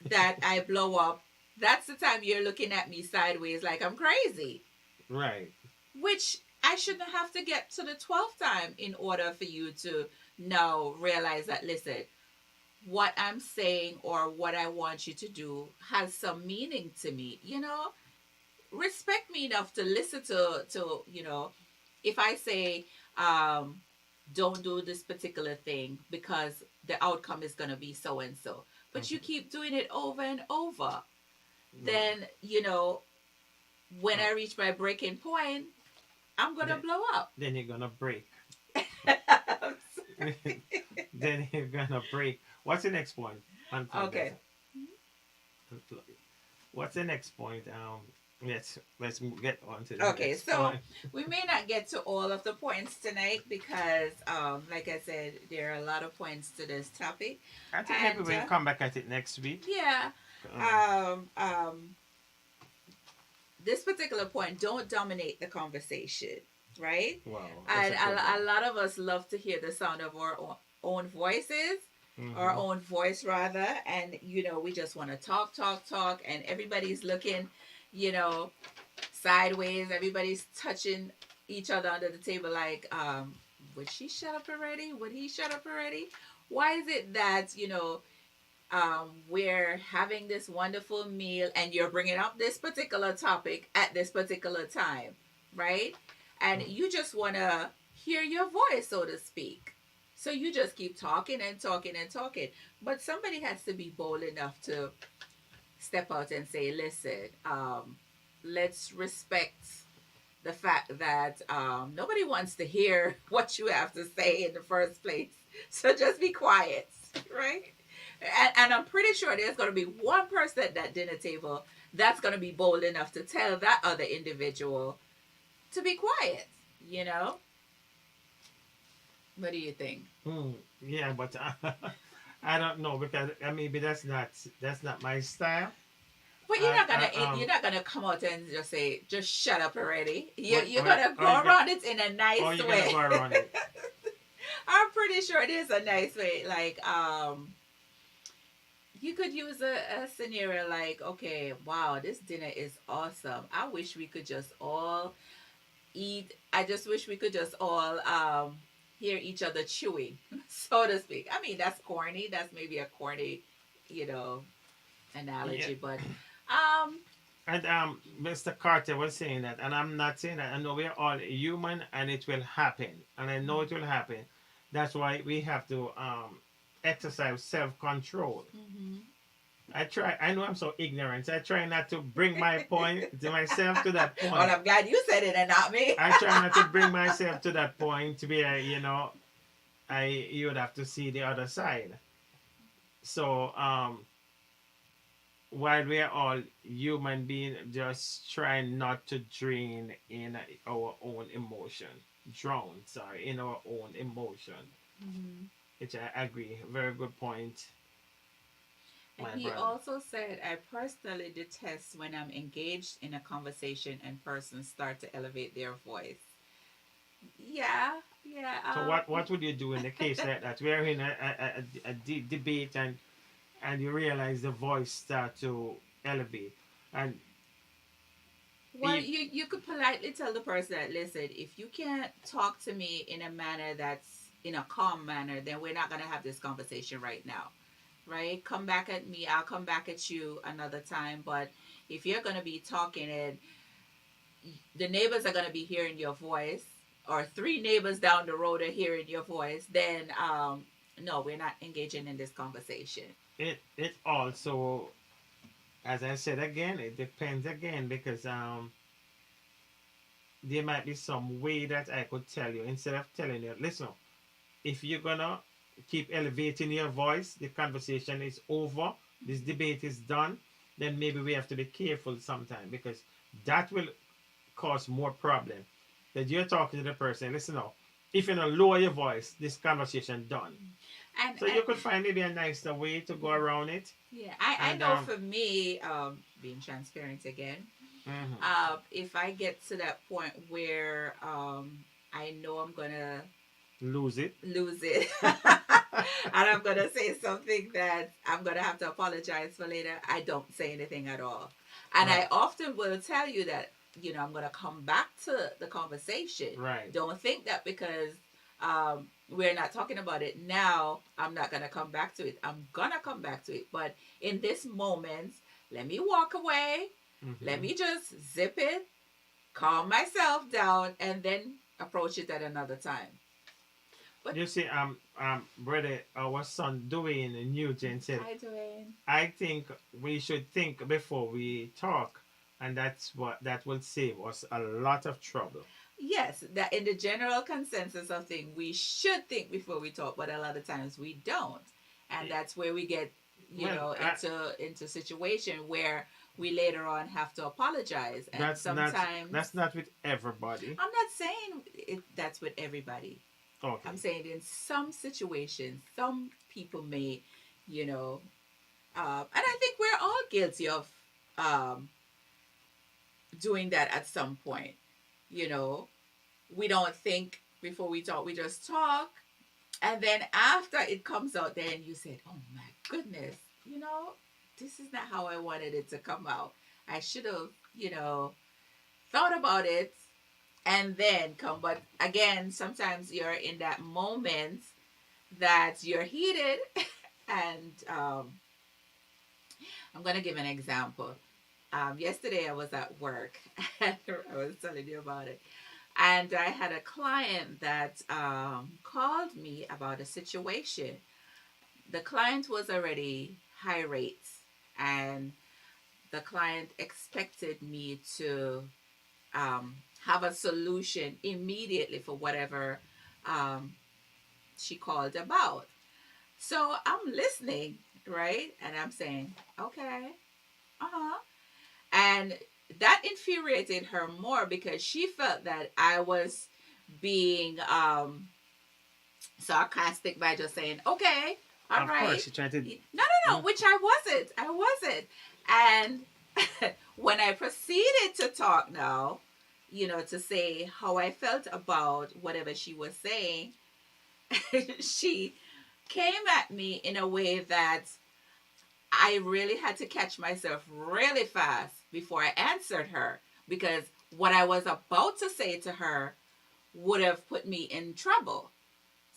B: that I blow up, that's the time you're looking at me sideways like I'm crazy,
A: Right.
B: which I shouldn't have to get to the 12th time in order for you to now realize that, listen, what I'm saying or what I want you to do has some meaning to me. Respect me enough to listen to if I say, um, don't do this particular thing because the outcome is going to be so and so, but you
A: Mhm.
B: keep doing it over and over,
A: Well,
B: then when
A: uh,
B: I reach my breaking point, I'm going to
A: then,
B: blow up.
A: then you're gonna break. Then you're gonna break. What's the next point? Unplug that.
B: Okay.
A: Unplug it. What's the next point? Let's get on to the
B: Okay,
A: next
B: so
A: point.
B: we may not get to all of the points tonight because, like I said, there are a lot of points to this topic,
A: I think maybe
B: and
A: we'll come back at it next week.
B: yeah,
A: Um,
B: um, um, this particular point don't dominate the conversation, right?
A: wow, that's
B: And
A: a good
B: a
A: one.
B: lot of us love to hear the sound of our own voices, our
A: Mm-hmm.
B: own voice rather, and we just want to talk, talk, talk, and everybody's looking, you know, sideways. Everybody's touching each other under the table, like, would she shut up already? Would he shut up already? Why is it that we're having this wonderful meal and you're bringing up this particular topic at this particular time, right? And you just want to hear your voice, so to speak. So you just keep talking and talking and talking. But somebody has to be bold enough to step out and say, listen, let's respect the fact that nobody wants to hear what you have to say in the first place. So just be quiet, right? And I'm pretty sure there's going to be one person at that dinner table that's going to be bold enough to tell that other individual to be quiet, you know? What do you think?
A: Hmm. Yeah, but I don't know because maybe that's not my style.
B: But you're
A: I
B: not gonna come out and just say, just shut up already. You're
A: what
B: gonna
A: are you
B: go
A: gonna
B: around it in a nice
A: you're gonna
B: way.
A: go around it?
B: I'm pretty sure it is a nice way. Like, you could use a scenario like, okay, wow, this dinner is awesome. I wish we could just all eat. I just wish we could just all hear each other chewing, so to speak. I mean, that's corny. That's maybe a corny, you know,
A: Yeah.
B: analogy, but um,
A: And Mr. Carter was saying that, and I'm not saying that. I know we're all human, and it will happen, and I know it will happen. That's why we have to exercise self-control.
B: mhm.
A: I try. I know I'm so ignorant. I try not to bring my point to myself to that
B: Well,
A: point.
B: I'm glad you said it and not me.
A: I try not to bring myself to that point to be, you would have to see the other side. So while we are all human beings, just trying not to drain in our own emotion, drown, sorry, in our own emotion,
B: Mhm.
A: which I agree. Very good point,
B: And
A: my
B: he
A: brother.
B: also said, I personally detest when I'm engaged in a conversation and persons start to elevate their voice. Yeah,
A: So
B: yeah.
A: what would you do in the case like that? We're in a debate and you realize the voice start to elevate and
B: Well,
A: if,
B: you could politely tell the person that, listen, if you can't talk to me in a manner that's in a calm manner, then we're not going to have this conversation right now, right? Come back at me. I'll come back at you another time. But if you're going to be talking and the neighbors are going to be hearing your voice, or three neighbors down the road are hearing your voice, then no, we're not engaging in this conversation.
A: it also, as I said again, it depends again because there might be some way that I could tell you instead of telling you, listen, if you're gonna keep elevating your voice, the conversation is over, this debate is done, then maybe we have to be careful sometime because that will cause more problem. That you're talking to the person, listen now, if you don't lower your voice, this conversation done. So
B: And
A: you could find maybe a nicer way to go around it.
B: yeah, I
A: And
B: know for me, being transparent again,
A: mhm,
B: if I get to that point where I know I'm gonna
A: lose it.
B: lose it, and I'm gonna say something that I'm gonna have to apologize for later, I don't say anything at all. And I
A: Right.
B: often will tell you that. I'm going to come back to the conversation.
A: Right.
B: Don't think that because we're not talking about it now, I'm not going to come back to it. I'm going to come back to it. But in this moment, let me walk away. Let
A: Mm-hmm.
B: me just zip it, calm myself down, and then approach it at another time. But
A: You see, brother, our son Dwayne in Nugent said,
B: hi, Dwayne.
A: I think we should think before we talk, and that will save us a lot of trouble.
B: Yes, that in the general consensus of things, we should think before we talk, but a lot of times we don't, and
A: Y-
B: that's where we get,
A: Well,
B: into situation where we later on have to apologize, and sometimes
A: that's not with everybody.
B: I'm not saying that's with everybody. I'm
A: Okay.
B: saying in some situations, some people may, you know, and I think we're all guilty of um, doing that at some point. You know, we don't think before we talk, we just talk. And then after it comes out, then you said, oh my goodness, this is not how I wanted it to come out. I should have, thought about it and then come. But again, sometimes you're in that moment that you're heated. And I'm going to give an example. Yesterday I was at work and I was telling you about it. And I had a client that called me about a situation. The client was already high rates, and the client expected me to have a solution immediately for whatever um, she called about. So I'm listening, right? And I'm saying, okay, uh huh. And that infuriated her more because she felt that I was being sarcastic by just saying, okay, all
A: Of
B: right.
A: course, you're trying to.
B: No, no, no, which I wasn't. I wasn't. And when I proceeded to talk now, to say how I felt about whatever she was saying, she came at me in a way that I really had to catch myself really fast before I answered her because what I was about to say to her would have put me in trouble.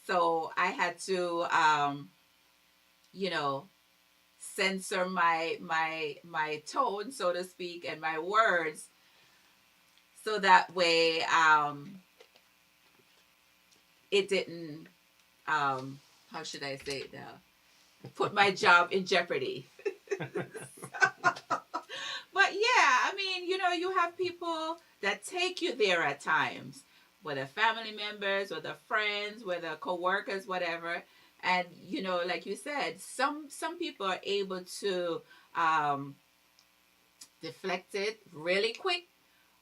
B: So I had to, you know, censor my tone, so to speak, and my words, so that way it didn't, how should I say it now, put my job in jeopardy. But yeah, I mean, you have people that take you there at times, whether family members, whether friends, whether co-workers, whatever. And like you said, some people are able to um, deflect it really quick,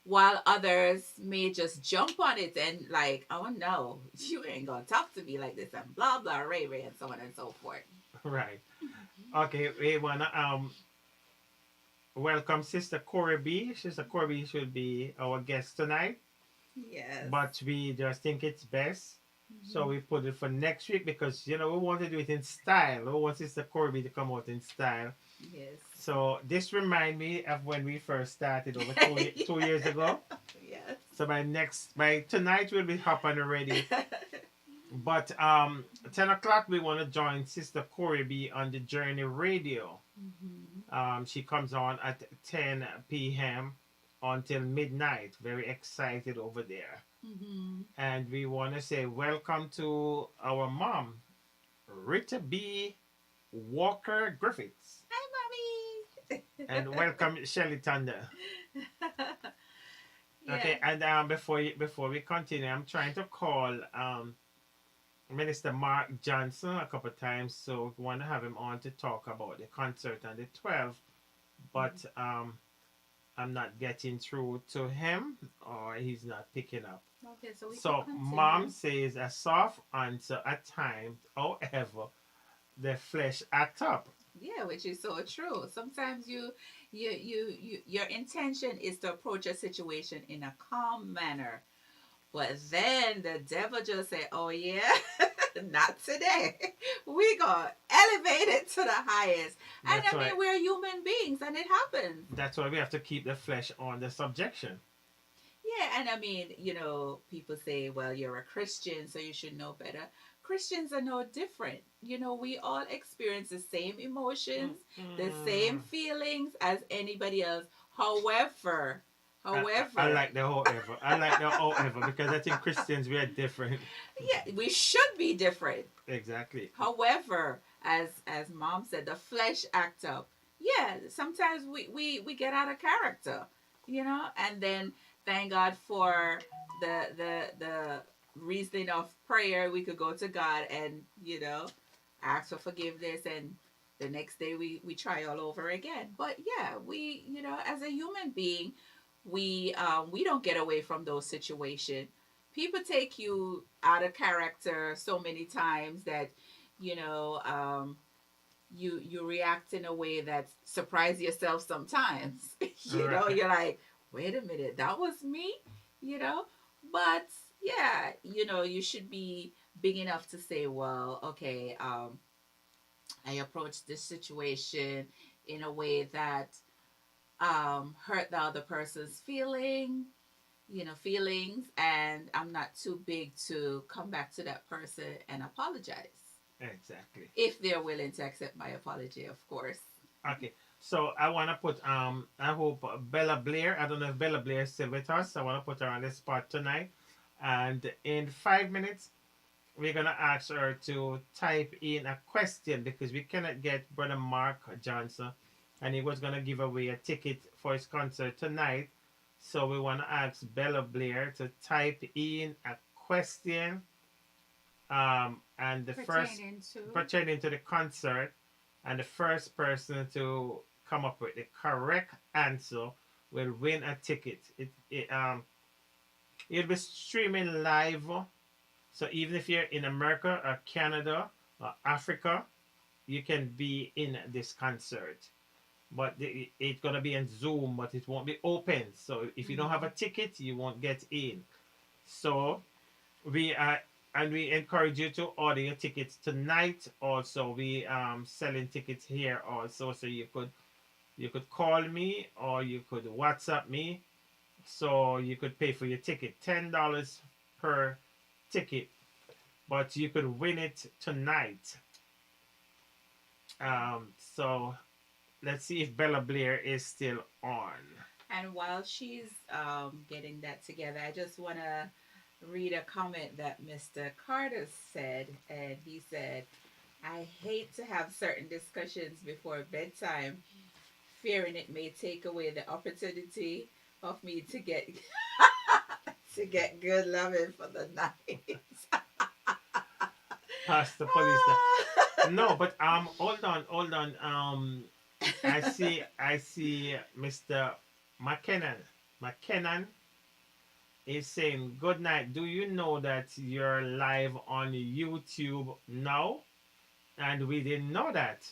B: while others may just jump on it and like, oh no, you ain't gonna talk to me like this, and blah blah ray ray, and so on and so forth.
A: Right. Okay, we wanna welcome Sister Corey B. Sister Corey B should be our guest tonight,
B: Yes.
A: but we just think it's best. So we put it for next week because we want to do it in style. We want Sister Corey B to come out in style.
B: Yes.
A: So this remind me of when we first started over 2 years ago.
B: Yes.
A: So by tonight we'll be up and ready. But 10 o'clock we want to join Sister Corey B on the Journey Radio. She comes on at 10 p.m. until midnight. Very excited over there. And we want to say welcome to our mom, Rita B. Walker Griffiths.
B: Hi, mommy.
A: And welcome Shelly Thunder.
B: Yeah.
A: Okay, and before we continue, I'm trying to call Minister Mark Johnson a couple of times, so we want to have him on to talk about the concert on the 12th, but I'm not getting through to him, or he's not picking up.
B: Okay, so we
A: So
B: can
A: mom
B: continue.
A: says a soft answer at times, however, the flesh act up.
B: Yeah, which is so true. Sometimes your intention is to approach a situation in a calm manner, but then the devil just say, "Oh yeah, not today. We gonna elevate it to the highest." And
A: That's
B: I
A: why
B: mean, we're human beings, and it happens.
A: that's why we have to keep the flesh on the subjection.
B: Yeah, and I mean, people say, well, you're a Christian, so you should know better. Christians are no different. We all experience the same emotions, the same
A: Mm-mm.
B: feelings as anybody else. However,
A: I
B: however,
A: like the however. I like the however because I think Christians we are different.
B: yeah, we should be different.
A: Exactly.
B: However, as mom said, the flesh act up. Yeah, sometimes we get out of character, and then thank God for the reasoning of prayer. We could go to God and ask for forgiveness, and the next day we try all over again. But yeah, we as a human being, we don't get away from those situations. People take you out of character so many times that you know um, you react in a way that surprise yourself sometimes.
A: Right.
B: You're like, wait a minute, that was me. you know but yeah, you should be big enough to say, well, okay, I approached this situation in a way that hurt the other person's feelings, and I'm not too big to come back to that person and apologize
A: Exactly.
B: if they're willing to accept my apology, of course.
A: Okay. So I want to put I hope Bella Blair. I don't know if Bella Blair is still with us. I want to put her on the spot tonight, and in 5 minutes we're gonna ask her to type in a question because we cannot get Brother Mark Johnson, and he was gonna give away a ticket for his concert tonight. So we want to ask Bella Blair to type in a question, and the first
B: Pertaining to.
A: pertaining to the concert, and the first person to come up with the correct answer will win a ticket. It'll be streaming live, so even if you're in America or Canada or Africa, you can be in this concert. But it's gonna be on Zoom, but it won't be open. So if you don't have a
B: Mm-hmm.
A: ticket, you won't get in. So we are, and we encourage you to order your tickets tonight. Also, we selling tickets here also, so you could call me or you could WhatsApp me. So you could pay for your ticket, $10 per ticket, but you could win it tonight. So let's see if Bella Blair is still on.
B: And while she's getting that together, I just want to read a comment that Mr. Carter said. And he said, I hate to have certain discussions before bedtime, fearing it may take away the opportunity of me to get to get good loving for the night.
A: Past the police. No, but hold on. I see Mr. McKinnon. McKinnon is saying, "Good night. Do you know that you're live on YouTube now?" And we didn't know that.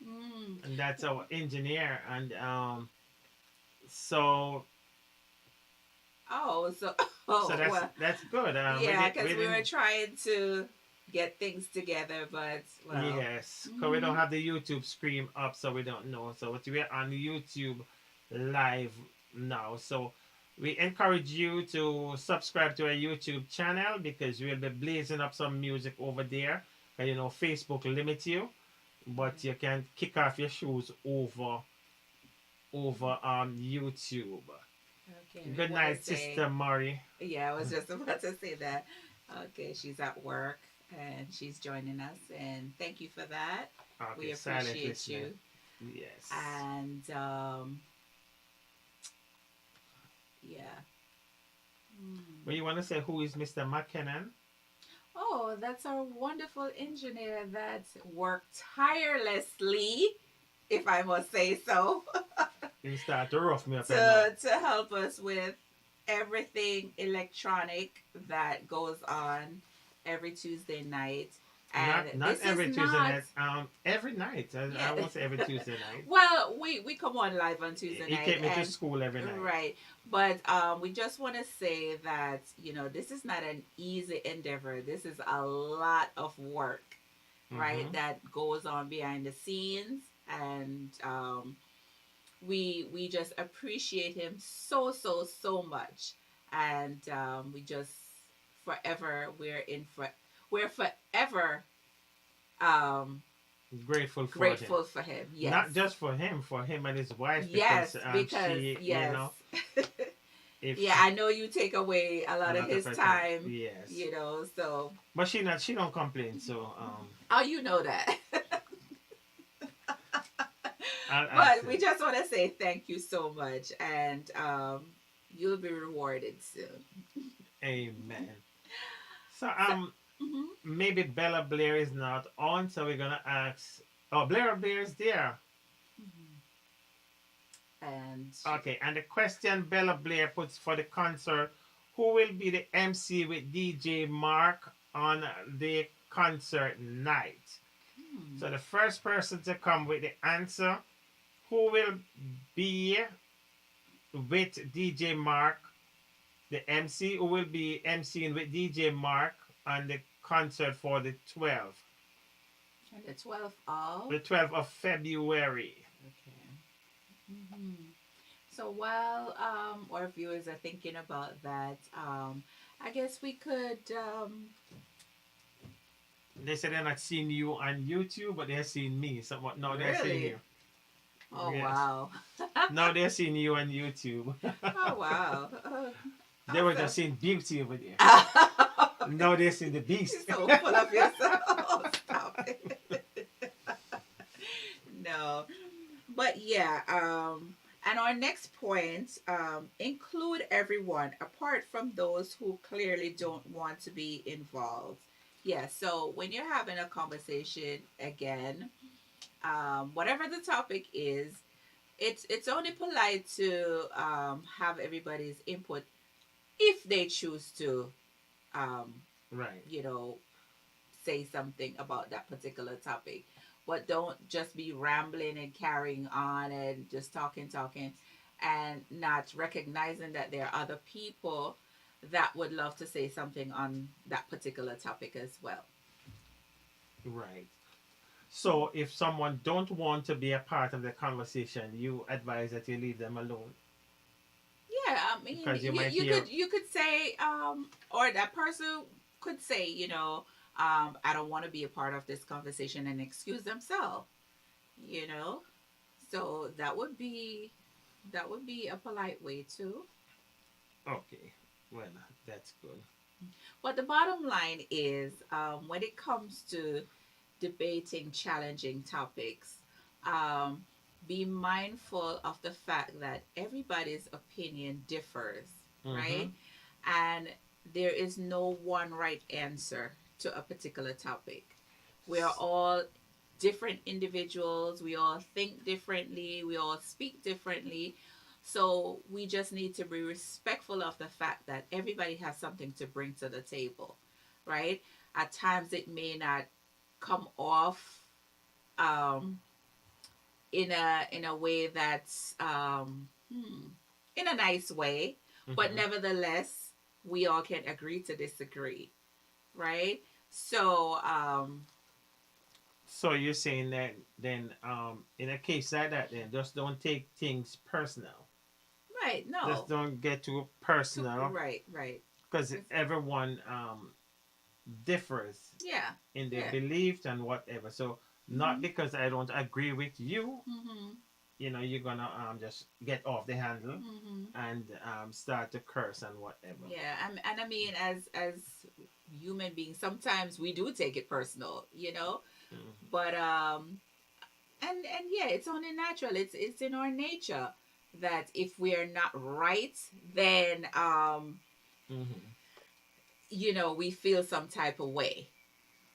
B: Mm.
A: And that's our engineer. And so
B: Oh, so
A: so
B: oh
A: that's
B: well,
A: that's good. We
B: yeah,
A: did
B: because
A: we
B: we were
A: didn't.
B: trying to get things together, but well.
A: Yes, because we don't
B: Hmm.
A: have the YouTube screen up, so we don't know. So we're on YouTube live now. So we encourage you to subscribe to our YouTube channel because we'll be blazing up some music over there. And Facebook limits you, but you can kick off your shoes over on YouTube.
B: Okay, we
A: Good
B: want to
A: night,
B: say,
A: Sister Murray.
B: yeah, I was just about to say that. Okay, she's at work and she's joining us, and thank you for that. We
A: Okay, silent
B: appreciate
A: listener.
B: you.
A: Yes.
B: And yeah.
A: Well,
B: Hmm.
A: you want to say who is Mr. McKinnon?
B: Oh, that's our wonderful engineer that worked tirelessly, if I must say so,
A: You start to rough me up and now.
B: to help us with everything electronic that goes on every Tuesday night. And
A: Not
B: this is
A: every Tuesday
B: not,
A: night. Every night. I
B: yeah.
A: won't say every Tuesday night.
B: Well, we come on live on Tuesday
A: He
B: night,
A: take me to
B: and
A: school every night.
B: right, but we just want to say that this is not an easy endeavor. This is a lot of work, right,
A: Mm-hmm.
B: that goes on behind the scenes, and we just appreciate him so so so much. and we just forever we're forever um,
A: Grateful for him.
B: grateful for him. Yes,
A: Not just for him and his wife,
B: yes,
A: because
B: because
A: she,
B: yes.
A: if
B: Yeah,
A: she,
B: I know you take away a
A: a
B: lot of
A: lot of
B: his
A: her time,
B: time,
A: yes.
B: so
A: But she don't complain, so
B: oh, you know that.
A: I'll
B: But
A: say
B: we just want to say thank you so much, and you'll be rewarded soon.
A: amen. So
B: So, mhm.
A: maybe Bella Blair is not on, so we're gonna ask. Oh, Blair is there.
B: And
A: Okay, and the question Bella Blair puts for the concert: who will be the MC with DJ Mark on the concert night?
B: hmm,
A: So the first person to come with the answer: who will be with DJ Mark, the MC? Who will be MCing with DJ Mark on the concert for the 12th?
B: and the 12th of
A: The 12th of February.
B: okay. So while our viewers are thinking about that, I guess we could
A: They said they're not seeing you on YouTube, but they're seeing me. So what? No, they're seeing
B: really.
A: you.
B: Oh
A: Yes.
B: wow.
A: Now they're seeing you on YouTube.
B: Oh wow.
A: They were just
B: Awesome.
A: seeing beauty over there. Now they're seeing the
B: You're
A: beast.
B: so full of yourself. Stop it. No. But yeah, and our next point, include everyone apart from those who clearly don't want to be involved. Yeah, so when you're having a conversation again, whatever the topic is, it's only polite to have everybody's input if they choose to um,
A: Right.
B: you know, say something about that particular topic. But don't just be rambling and carrying on and just talking, and not recognizing that there are other people that would love to say something on that particular topic as well.
A: Right. So if someone don't want to be a part of the conversation, you advise that you leave them alone
B: Yeah, I mean,
A: because you
B: you
A: might
B: you
A: hear.
B: could you could say, or that person could say, I don't want to be a part of this conversation and excuse themselves. You know, so that would be a polite way too.
A: Okay. Well, that's good.
B: But the bottom line is, when it comes to debating challenging topics, um, be mindful of the fact that everybody's opinion differs,
A: Mm-hmm.
B: right? And there is no one right answer to a particular topic. We are all different individuals, we all think differently, we all speak differently. So we just need to be respectful of the fact that everybody has something to bring to the table, right? At times it may not come off um, in a way that's in a nice way, but
A: Mm-hmm.
B: nevertheless we all can agree to disagree, right? So
A: So you're saying that then, in a case like that, then just don't take things personal.
B: right,
A: Just
B: no,
A: don't get too personal
B: right,
A: because everyone differs
B: yeah,
A: in their
B: yeah,
A: beliefs and whatever. So not
B: mm-hmm.
A: because I don't agree with you,
B: Mm-hmm.
A: you're gonna just get off the handle
B: Mm-hmm.
A: and start to curse and whatever.
B: Yeah, and I mean, as human beings, sometimes we do take it personal,
A: Mm-hmm.
B: but and yeah, it's only natural. It's in our nature that if we are not right, then
A: Mm-hmm.
B: we feel some type of way,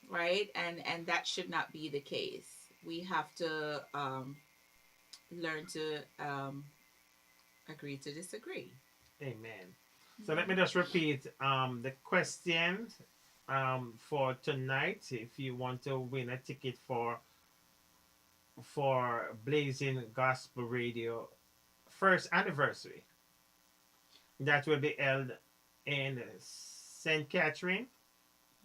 B: right? And that should not be the case. We have to learn to agree to disagree.
A: Amen. So let me
B: Mm-hmm.
A: just repeat the question for tonight. If you want to win a ticket for Blazing Gospel Radio first anniversary, that will be held in St. Catherine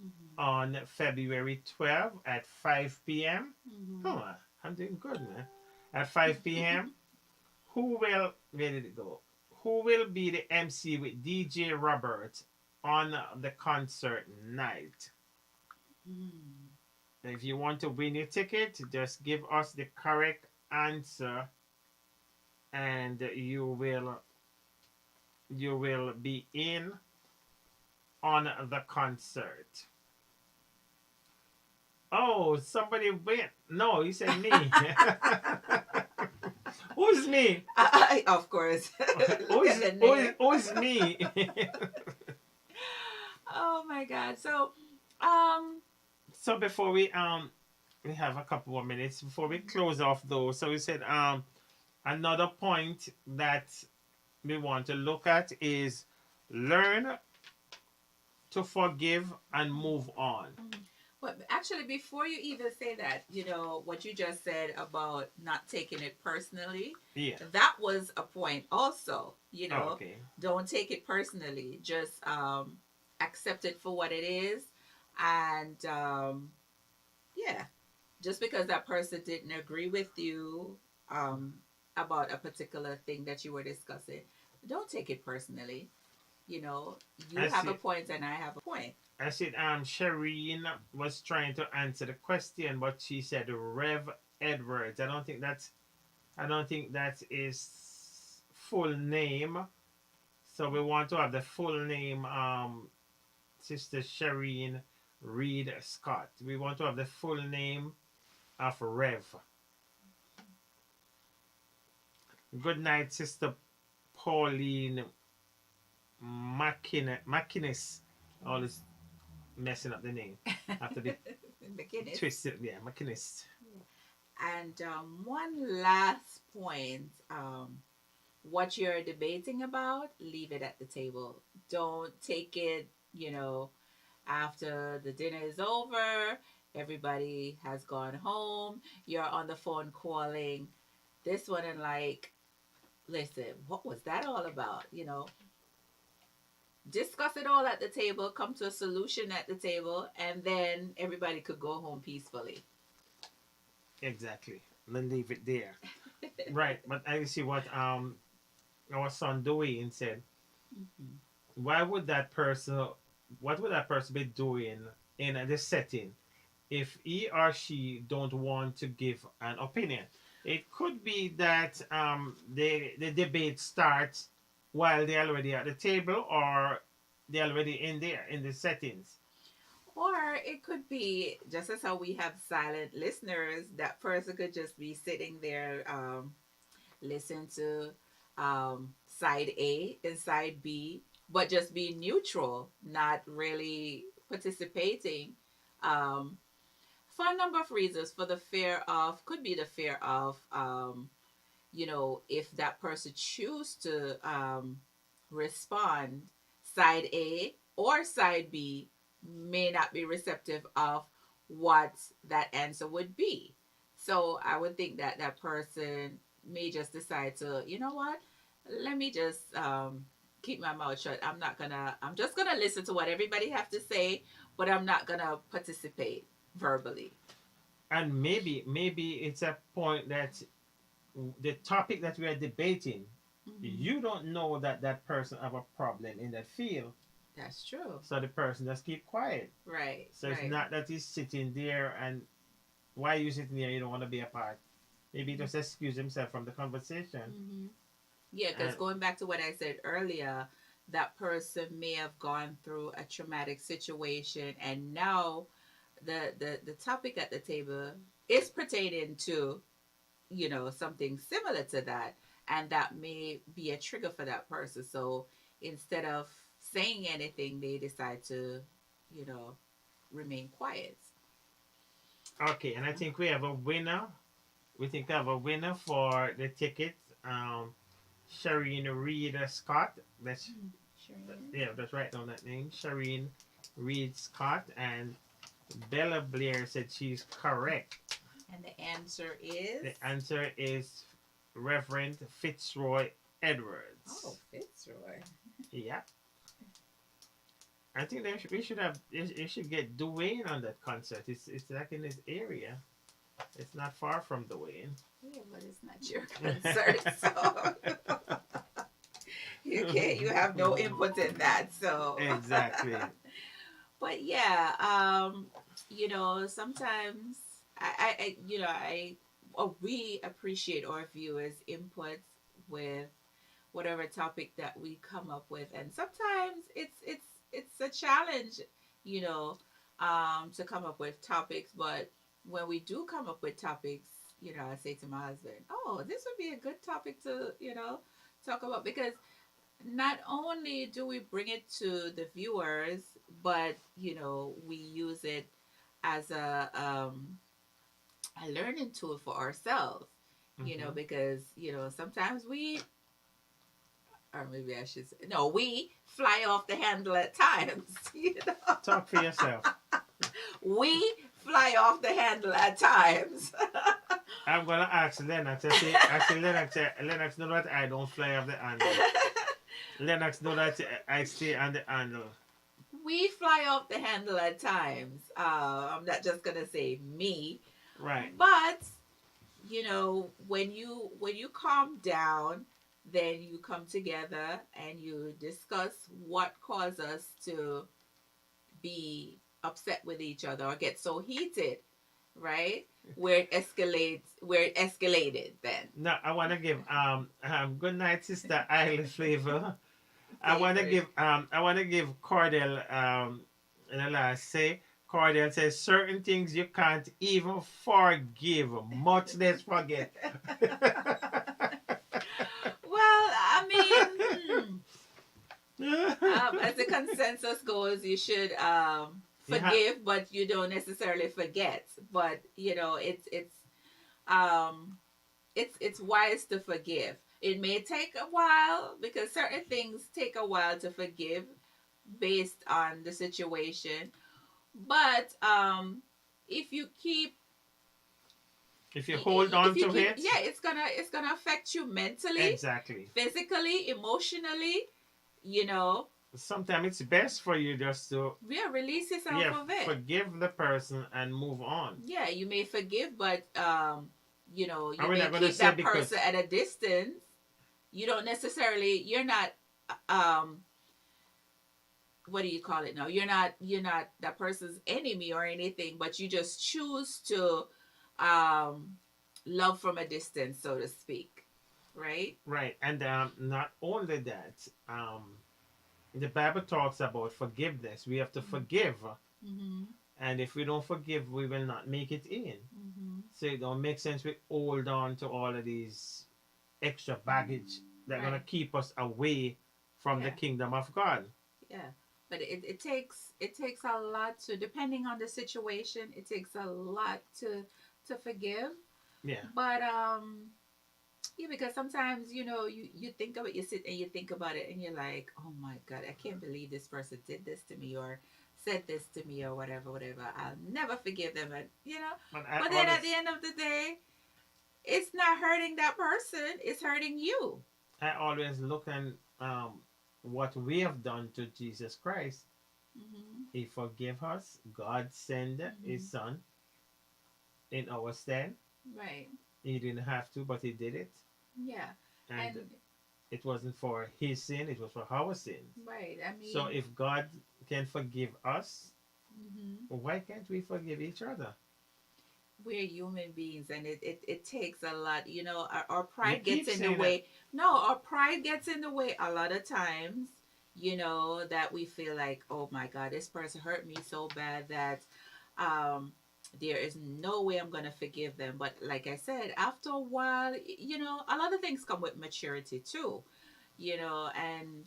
B: Mm-hmm.
A: on February 12th at 5 p.m.
B: Mm-hmm.
A: Come on, I'm doing good, man. At 5 p.m. Who will, where did it go? who will be the MC with DJ Robert on the concert night?
B: Hmm.
A: If you want to win your ticket, just give us the correct answer, and you will be in on the concert. Oh, somebody went. No, you said me. Who's me?
B: Of course. Look
A: Who's
B: at the
A: who's,
B: name.
A: who's me?
B: Oh my God. So, um,
A: So before we have a couple more minutes before we close off though. So we said another point that we want to look at is learn to forgive and move on.
B: but actually, before you even say that, what you just said about not taking it personally,
A: Yeah.
B: that was a point also.
A: Oh, okay.
B: Don't take it personally. Just accept it for what it is. And yeah, just because that person didn't agree with you um, about a particular thing that you were discussing, don't take it personally. You know, you
A: I
B: have a
A: see.
B: point and I have a point.
A: I said Shireen was trying to answer the question, but she said Rev Edwards. I don't think that is full name. So we want to have the full name, Sister Shireen Reed Scott. We want to have the full name of Rev. Good night, Sister Pauline McInnes. Always messing up the name after the
B: McGinnis.
A: twisted. Yeah, McInnes.
B: And one last point, what you're debating about, leave it at the table. Don't take it, after the dinner is over, everybody has gone home, you're on the phone calling this one and like, listen, what was that all about? Discuss it all at the table, come to a solution at the table, and then everybody could go home peacefully.
A: Exactly. Then leave it there. Right. But I see what our son Dwayne said.
B: Mhm.
A: Why would that person? What would that person be doing in this setting if he or she don't want to give an opinion? It could be that the debate starts while they're already at the table, or they're already in there in the settings.
B: Or it could be just as how we have silent listeners, that person could just be sitting there, listen to side A and side B, but just be neutral, not really participating. Um, for a number of reasons, for the fear of, could be the fear of, if that person choose to respond, side A or side B may not be receptive of what that answer would be. So I would think that that person may just decide to, you know what, let me just keep my mouth shut. I'm just gonna listen to what everybody have to say, but I'm not gonna participate verbally.
A: And maybe it's a point that the topic that we are debating,
B: Hmm.
A: you don't know that that person have a problem in that field,
B: That's true.
A: so the person just keep quiet.
B: Right,
A: So it's
B: right.
A: not that he's sitting there and why you sitting there, you don't want to be a part. Maybe he just excuse himself from the conversation.
B: Mm-hmm. Yeah, because
A: And
B: going back to what I said earlier, that person may have gone through a traumatic situation, and now the topic at the table is pertaining to something similar to that, and that may be a trigger for that person. So instead of saying anything, they decide to you know remain quiet.
A: okay, and I think we have a winner. We think we have a winner for the ticket. Um, Shireen Reed Scott. That's
B: Sure.
A: yeah, that's right on that name. Shireen Reed Scott, and Bella Blair said she's correct.
B: And the answer is,
A: The answer is Reverend Fitzroy
B: oh,
A: Edwards.
B: Fitzroy.
A: Yeah, I think we should have. You should get Dwayne on that concert. It's like in this area. It's not far from Dwayne.
B: Yeah, but it's not your concert, so You have no input in that. So,
A: Exactly.
B: but yeah, sometimes we appreciate our viewers' inputs with whatever topic that we come up with, and sometimes it's a challenge, you know, to come up with topics. But when we do come up with topics, I say to my husband, "Oh, this would be a good topic to talk about," because not only do we bring it to the viewers, but we use it as a learning tool for ourselves.
A: Hmm.
B: Because sometimes or maybe I should say, no, we fly off the handle at times.
A: Talk for yourself.
B: We fly off the handle at times.
A: I'm gonna ask Lennox. I say Lennox know that I don't fly off the handle. Lennox know that I stay on the handle.
B: We fly off the handle at times. I'm not just gonna say me,
A: Right.
B: but when you calm down, then you come together and you discuss what caused us to be upset with each other or get so heated, right? Where it escalated then.
A: Now I wanna give good night, Sister Island Flavor.
B: Favorite.
A: I wanna give Cordell the last say. Cordell says certain things you can't even forgive, much less forget.
B: Well, I mean, as the consensus goes, you should
A: Yeah,
B: forgive, but you don't necessarily forget. But um it's wise to forgive. It may take a while because certain things take a while to forgive based on the situation. But if you keep
A: if you hold on to it,
B: yeah, it's gonna affect you mentally,
A: exactly.
B: physically, emotionally. You know,
A: Sometimes it's best for you just to
B: yeah, release yourself
A: yeah
B: of it.
A: forgive the person and move on.
B: Yeah, you may forgive, but
A: And
B: you
A: we're
B: may
A: not gonna
B: keep
A: say
B: that
A: because
B: person at a distance. You don't necessarily. You're not. Um, what do you call it now? You're not that person's enemy or anything, but you just choose to um love from a distance, so to speak. Right?
A: right, and not only that, the Bible talks about forgiveness. We have to forgive,
B: Mm-hmm.
A: and if we don't forgive, we will not make it in.
B: Mm-hmm.
A: So it don't make sense we hold on to all of these extra baggage that are gonna
B: Right.
A: keep us away from the
B: Yeah.
A: kingdom of God.
B: Yeah. But it takes a lot to, depending on the situation, it takes a lot to forgive.
A: Yeah,
B: But yeah, because sometimes you think of it, you sit and you think about it, and you're like, oh my God, I can't believe this person did this to me or said this to me or whatever, whatever. I'll never forgive them, and.
A: but I
B: But then at the
A: always
B: end of the day, it's not hurting that person; it's hurting you.
A: I always look and what we have done to Jesus Christ.
B: Mm-hmm.
A: He forgave us. God sent
B: Mm-hmm.
A: His Son in our stead.
B: Right.
A: He didn't have to, but He did it.
B: Yeah.
A: And
B: And
A: it wasn't for His sin, it was for our sins.
B: right. I
A: So
B: mean,
A: if God can forgive us,
B: mm-hmm.
A: why can't we forgive each other?
B: We're human beings, and it takes a lot. Our
A: You
B: pride gets
A: keep
B: in the
A: saying that.
B: way. No, our pride gets in the way a lot of times. That we feel like, oh my God, this person hurt me so bad that um there is no way I'm gonna forgive them. But like I said, after a while, a lot of things come with maturity too. And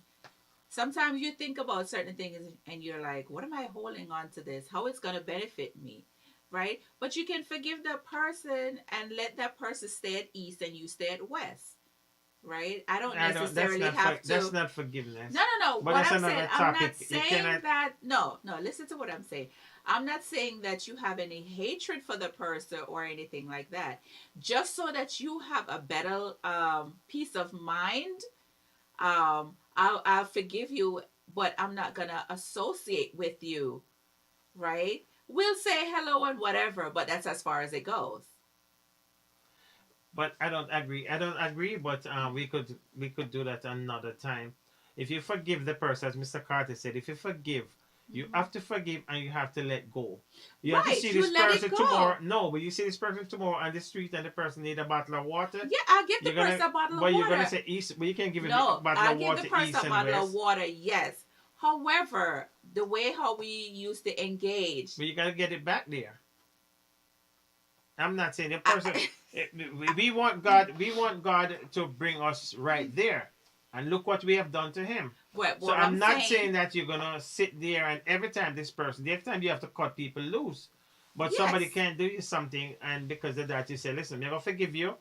B: sometimes you think about certain things and you're like, what am I holding on to this? How it's going to benefit me? Right? But you can forgive that person and let that person stay at east and you stay at west. Right? I don't
A: I don't. That's
B: necessarily
A: not
B: have
A: that's
B: to.
A: not
B: No,
A: forgiveness.
B: no, no.
A: But
B: What
A: that's
B: I'm saying,
A: another
B: I'm not
A: topic. You
B: saying
A: cannot.
B: that. No, no. Listen to what I'm saying. I'm not saying that you have any hatred for the person or anything like that. Just so that you have a better peace of mind, I'll forgive you, but I'm not gonna associate with you, right? We'll say hello and whatever, but that's as far as it goes.
A: But I don't agree. I don't agree. But we could do that another time. If you forgive the person, as Mr. Carter said, if you forgive, you
B: Mhm.
A: have to forgive and you have to let go. You have to
B: Right,
A: see
B: you
A: this
B: let it
A: person tomorrow.
B: go.
A: No, but you see this person tomorrow on the street and the person need a bottle of water.
B: Yeah, I'll give the
A: You're gonna,
B: person a bottle of
A: but you're gonna
B: water.
A: say east, but you can't give him a
B: No,
A: bottle
B: I'll
A: of
B: give the
A: water
B: person
A: east
B: a
A: and
B: bottle of
A: west.
B: water, yes. However, the way how we used to engage,
A: But you gotta get it back there. I'm not saying the person.
B: I,
A: We want God. We want God to bring us right there, and look what we have done to Him. So
B: what I'm
A: I'm not
B: saying,
A: saying that you're gonna sit there and every time this person, every time you have to cut people loose, but somebody
B: yes,
A: can do you something, and because of that you say, listen, I'm gonna forgive you.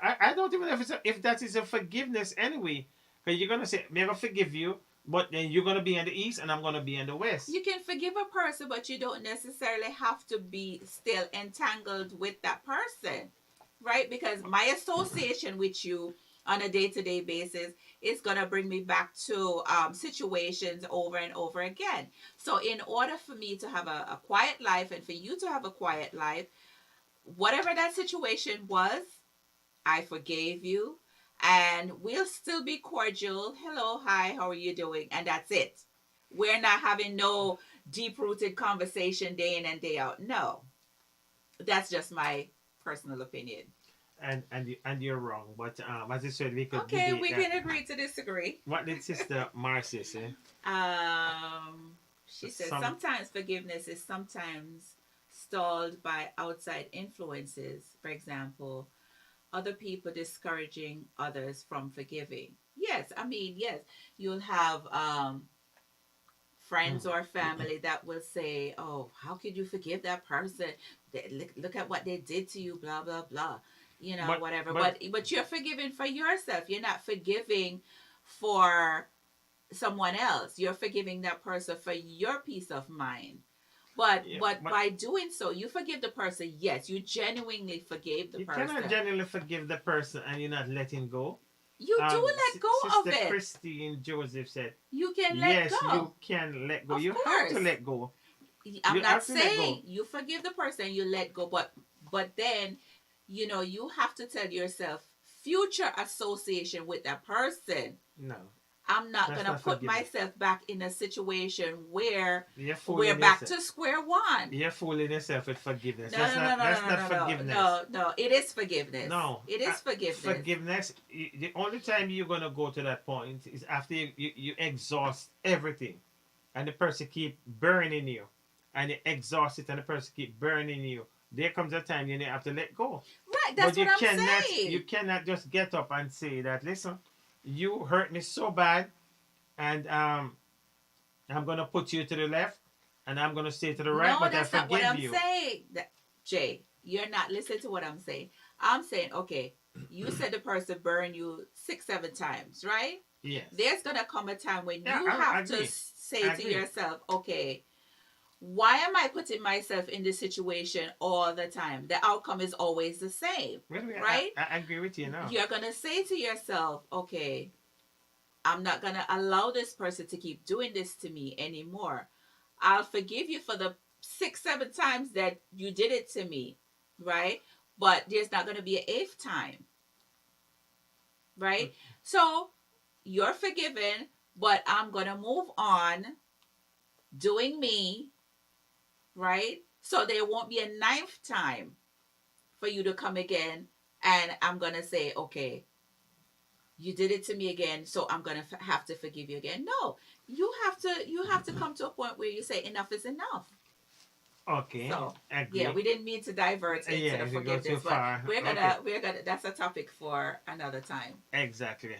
A: I don't even know if that is a forgiveness anyway, because you're gonna say, I'm gonna forgive you, but then you're gonna be in the east and I'm gonna be in the west.
B: you can forgive a person, but you don't necessarily have to be still entangled with that person, right? Because my association with you on a day-to-day basis is going to bring me back to situations over and over again. So in order for me to have a quiet life and for you to have a quiet life, whatever that situation was, I forgave you, and we'll still be cordial. Hello, hi, how are you doing? And that's it. We're not having no deep rooted conversation day in and day out. No, that's just my personal opinion.
A: And you're wrong, but as I said, we could
B: Okay,
A: debate
B: we
A: that.
B: can agree to disagree.
A: What did Sister Marcy say?
B: Um, she says
A: Some
B: sometimes forgiveness is sometimes stalled by outside influences. For example, other people discouraging others from forgiving. Yes, I mean, yes, you'll have friends or family that will say, "Oh, how could you forgive that person? Look at what they did to you, blah blah blah." You know,
A: but
B: whatever.
A: but
B: But you're forgiving for yourself. You're not forgiving for someone else. You're forgiving that person for your peace of mind.
A: yeah,
B: But
A: but
B: by doing so, you forgive the person. Yes, you genuinely forgave the
A: you cannot
B: person.
A: genuinely forgive the person and you're not letting go.
B: You do let go of
A: Sister
B: it.
A: Christine Joseph said,
B: You can let
A: yes,
B: go.
A: you can let go.
B: Of
A: You have to
B: course.
A: let go.
B: I'm
A: You
B: not
A: have to let go.
B: saying you forgive the person, you let go, but then, you know, you have to tell yourself future association with that person.
A: No,
B: I'm not
A: that's
B: gonna
A: not
B: put
A: forgiveness.
B: myself back in a situation where
A: You're
B: we're
A: fooling
B: back
A: yourself.
B: to square one.
A: You're fooling yourself with forgiveness.
B: No, no, no, no,
A: That's
B: no,
A: not
B: no, no,
A: forgiveness.
B: no, no. It is forgiveness.
A: No,
B: It is forgiveness.
A: forgiveness. The only time you're gonna go to that point is after you exhaust everything, and the person keep burning you, and you exhaust it, and the person keep burning you. There comes a time you have to let go.
B: Right,
A: But
B: that's what I'm
A: you
B: saying.
A: cannot just get up and say that. Listen, you hurt me so bad, and I'm gonna put you to the left, and I'm gonna stay to the right,
B: No,
A: but I
B: that's not what
A: forgive
B: I'm
A: you.
B: saying. Jay, you're not listening to what I'm saying. I'm saying, okay, you said the person burned you 6, 7 times, right?
A: Yes.
B: There's gonna come a time when
A: Yeah,
B: you
A: I
B: have to
A: agree.
B: say
A: I
B: to
A: agree.
B: yourself, okay, why am I putting myself in this situation all the time? The outcome is always the same,
A: Really,
B: right?
A: I agree with you now.
B: You're gonna say to yourself, okay, I'm not gonna allow this person to keep doing this to me anymore. I'll forgive you for the 6, 7 times that you did it to me, right? But there's not gonna be an eighth time, right? So you're forgiven, but I'm gonna move on doing me, right? So there won't be a ninth time for you to come again, and I'm gonna say, okay, you did it to me again, so I'm gonna have to forgive you again. No, you have to come to a point where you say enough is enough.
A: Okay,
B: So yeah,
A: agree.
B: we didn't mean to divert into
A: Yeah,
B: the
A: if you go too
B: forgiveness, but
A: far.
B: we're
A: Okay,
B: gonna we're gonna that's a topic for another time.
A: exactly.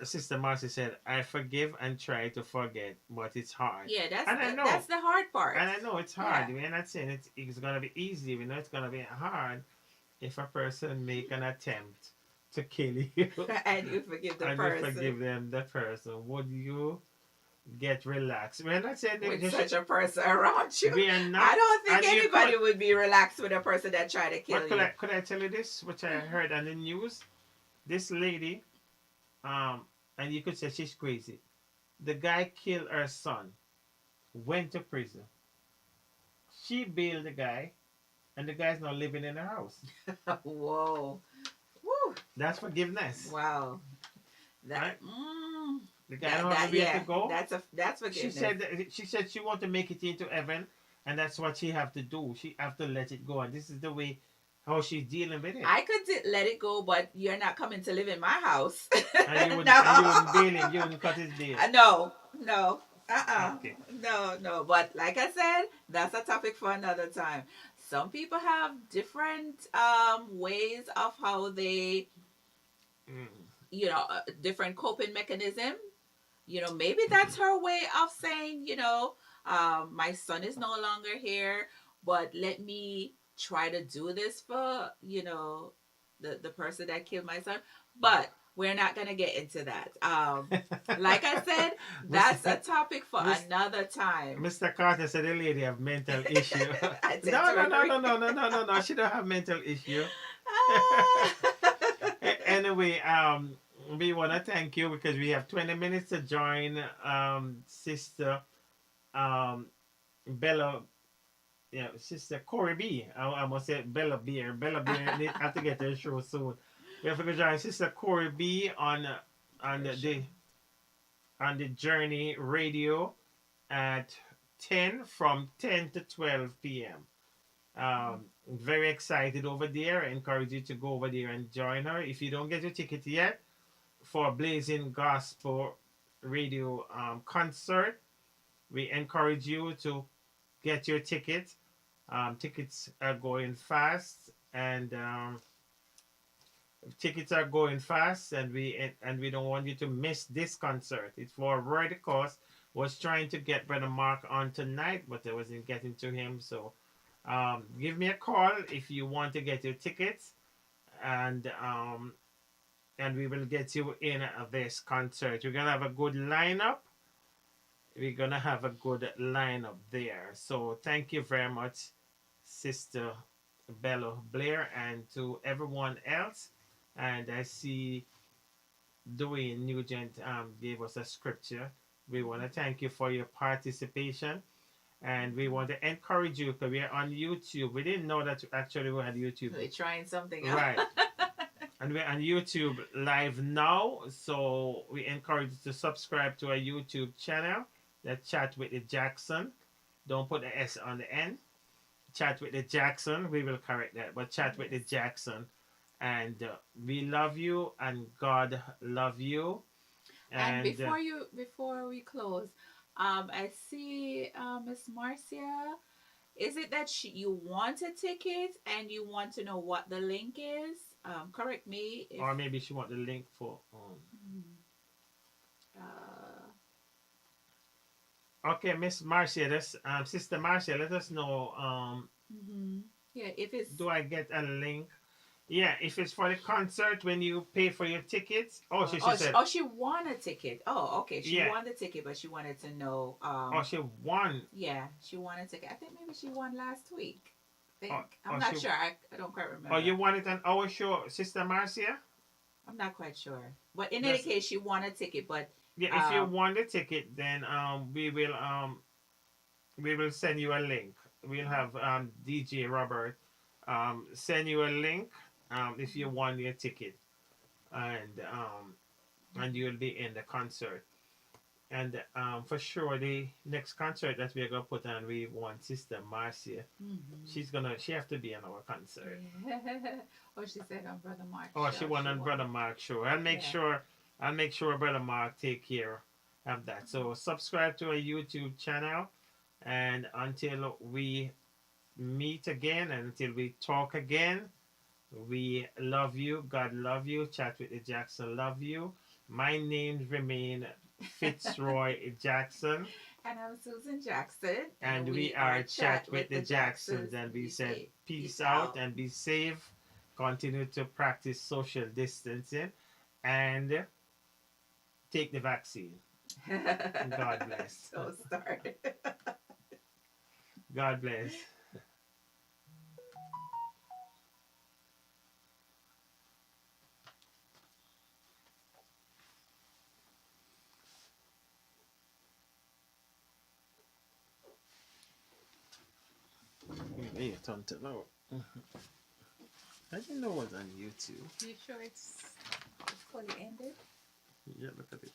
A: Sister Marcy said, I forgive and try to forget, but it's hard.
B: Yeah,
A: And I
B: that's
A: know,
B: the hard part.
A: it's hard.
B: Yeah,
A: We're not saying it's gonna be easy. We know it's gonna be hard if a person make an attempt to kill you
B: and you forgive the
A: and you
B: person
A: forgive them, the person. Would you get relaxed? We're not saying that
B: with
A: you should.
B: such a person around you.
A: We are
B: I
A: not,
B: don't think
A: and you
B: anybody
A: could.
B: would be relaxed with a person that tried to kill
A: But
B: you.
A: could I tell you this, which I heard on the news? This lady, um, and you could say she's crazy. The guy killed her son, went to prison. She bailed the guy, and the guy's now living in her house.
B: Whoa. Woo.
A: That's forgiveness,
B: Wow. That
A: right? The guy don't have nowhere to go.
B: That's
A: She
B: forgiveness.
A: said she said she want to make it into heaven, and that's what she have to do. She have to let it go, and this is the way how she's dealing with it.
B: I could let it go, but you're not coming to live in my house.
A: And you wouldn't
B: No.
A: bail him. You wouldn't cut his deal.
B: No, no,
A: Okay.
B: no, no. But like I said, that's a topic for another time. Some people have different ways of how they,
A: Mm.
B: different coping mechanism. Maybe that's her way of saying, my son is no longer here, but let me try to do this for, the person that killed my son. But we're not gonna get into that. Like I said, that's a topic for another time.
A: Mr. Carter said the lady have mental issue.
B: I tend
A: No,
B: to
A: no, no,
B: agree.
A: no, no, no, no, no, no. She don't have mental issue.
B: Ah.
A: Anyway, we want to thank you because we have 20 minutes to join Sister um, Bella, yeah, Sister Corey B. I must say Bella Beer. Bella Beer have to get her show soon. We have to join Sister Corey B on the Journey Radio at 10 from 10 to 12 p.m. Very excited over there. I encourage you to go over there and join her. If you don't get your ticket yet for Blazing Gospel Radio concert, we encourage you to get your ticket. Tickets are going fast, and we don't want you to miss this concert. It's for Roy Cost was trying to get Brother Mark on tonight, but I wasn't getting to him. So give me a call if you want to get your tickets, and we will get you in this concert. We're gonna have a good lineup. We're gonna have a good lineup there. So thank you very much, Sister Bella Blair, and to everyone else. And I see Dwayne Nugent gave us a scripture. We want to thank you for your participation, and we want to encourage you because we're on YouTube. We didn't know that actually we had YouTube.
B: We're trying something else.
A: Right. And we're on YouTube live now, so we encourage you to subscribe to our YouTube channel, the Chat with the Jackson. Don't put the S on the end. Chat with the Jackson. We will correct that, but Chat with the Jackson. And we love you, and God love you.
B: And before we close, I see Miss Marcia. Is it that you want a ticket and you want to know what the link is? Correct me.
A: Or maybe she want the link for. Okay, Miss Marcia, Sister Marcia, let us know.
B: Yeah, if it's.
A: Do I get a link? Yeah, if it's for the concert when you pay for your tickets. Oh, she said.
B: She won a ticket. Oh, okay. She won the ticket, but she wanted to know.
A: She won.
B: Yeah, she won a ticket. I think maybe she won last week. I'm not sure. I don't quite remember.
A: Oh, you won it on our show, Sister Marcia?
B: I'm not quite sure. But in any case, she won a ticket. But
A: yeah, if you won the ticket, then we will send you a link. We'll have DJ Robert send you a link if you won your ticket, and you'll be in the concert. And for sure, the next concert that we're gonna put on, we want Sister Marcia. She have to be on our concert.
B: Oh, she said on Brother Mark.
A: Oh, she won on Brother Mark show. I'll make sure Brother Mark take care of that. So subscribe to our YouTube channel, and until we meet again, and until we talk again, we love you. God love you. Chat with the Jackson love you. My name remain Fitzroy Jackson.
B: And I'm Susan Jackson.
A: And we are Chat with the Jacksons. And we said peace out and be safe. Continue to practice social distancing and take the vaccine. God bless.
B: So start.
A: God bless. Turn to now. I didn't know it was on YouTube.
B: You sure it's fully ended?
A: Yeah, look at it.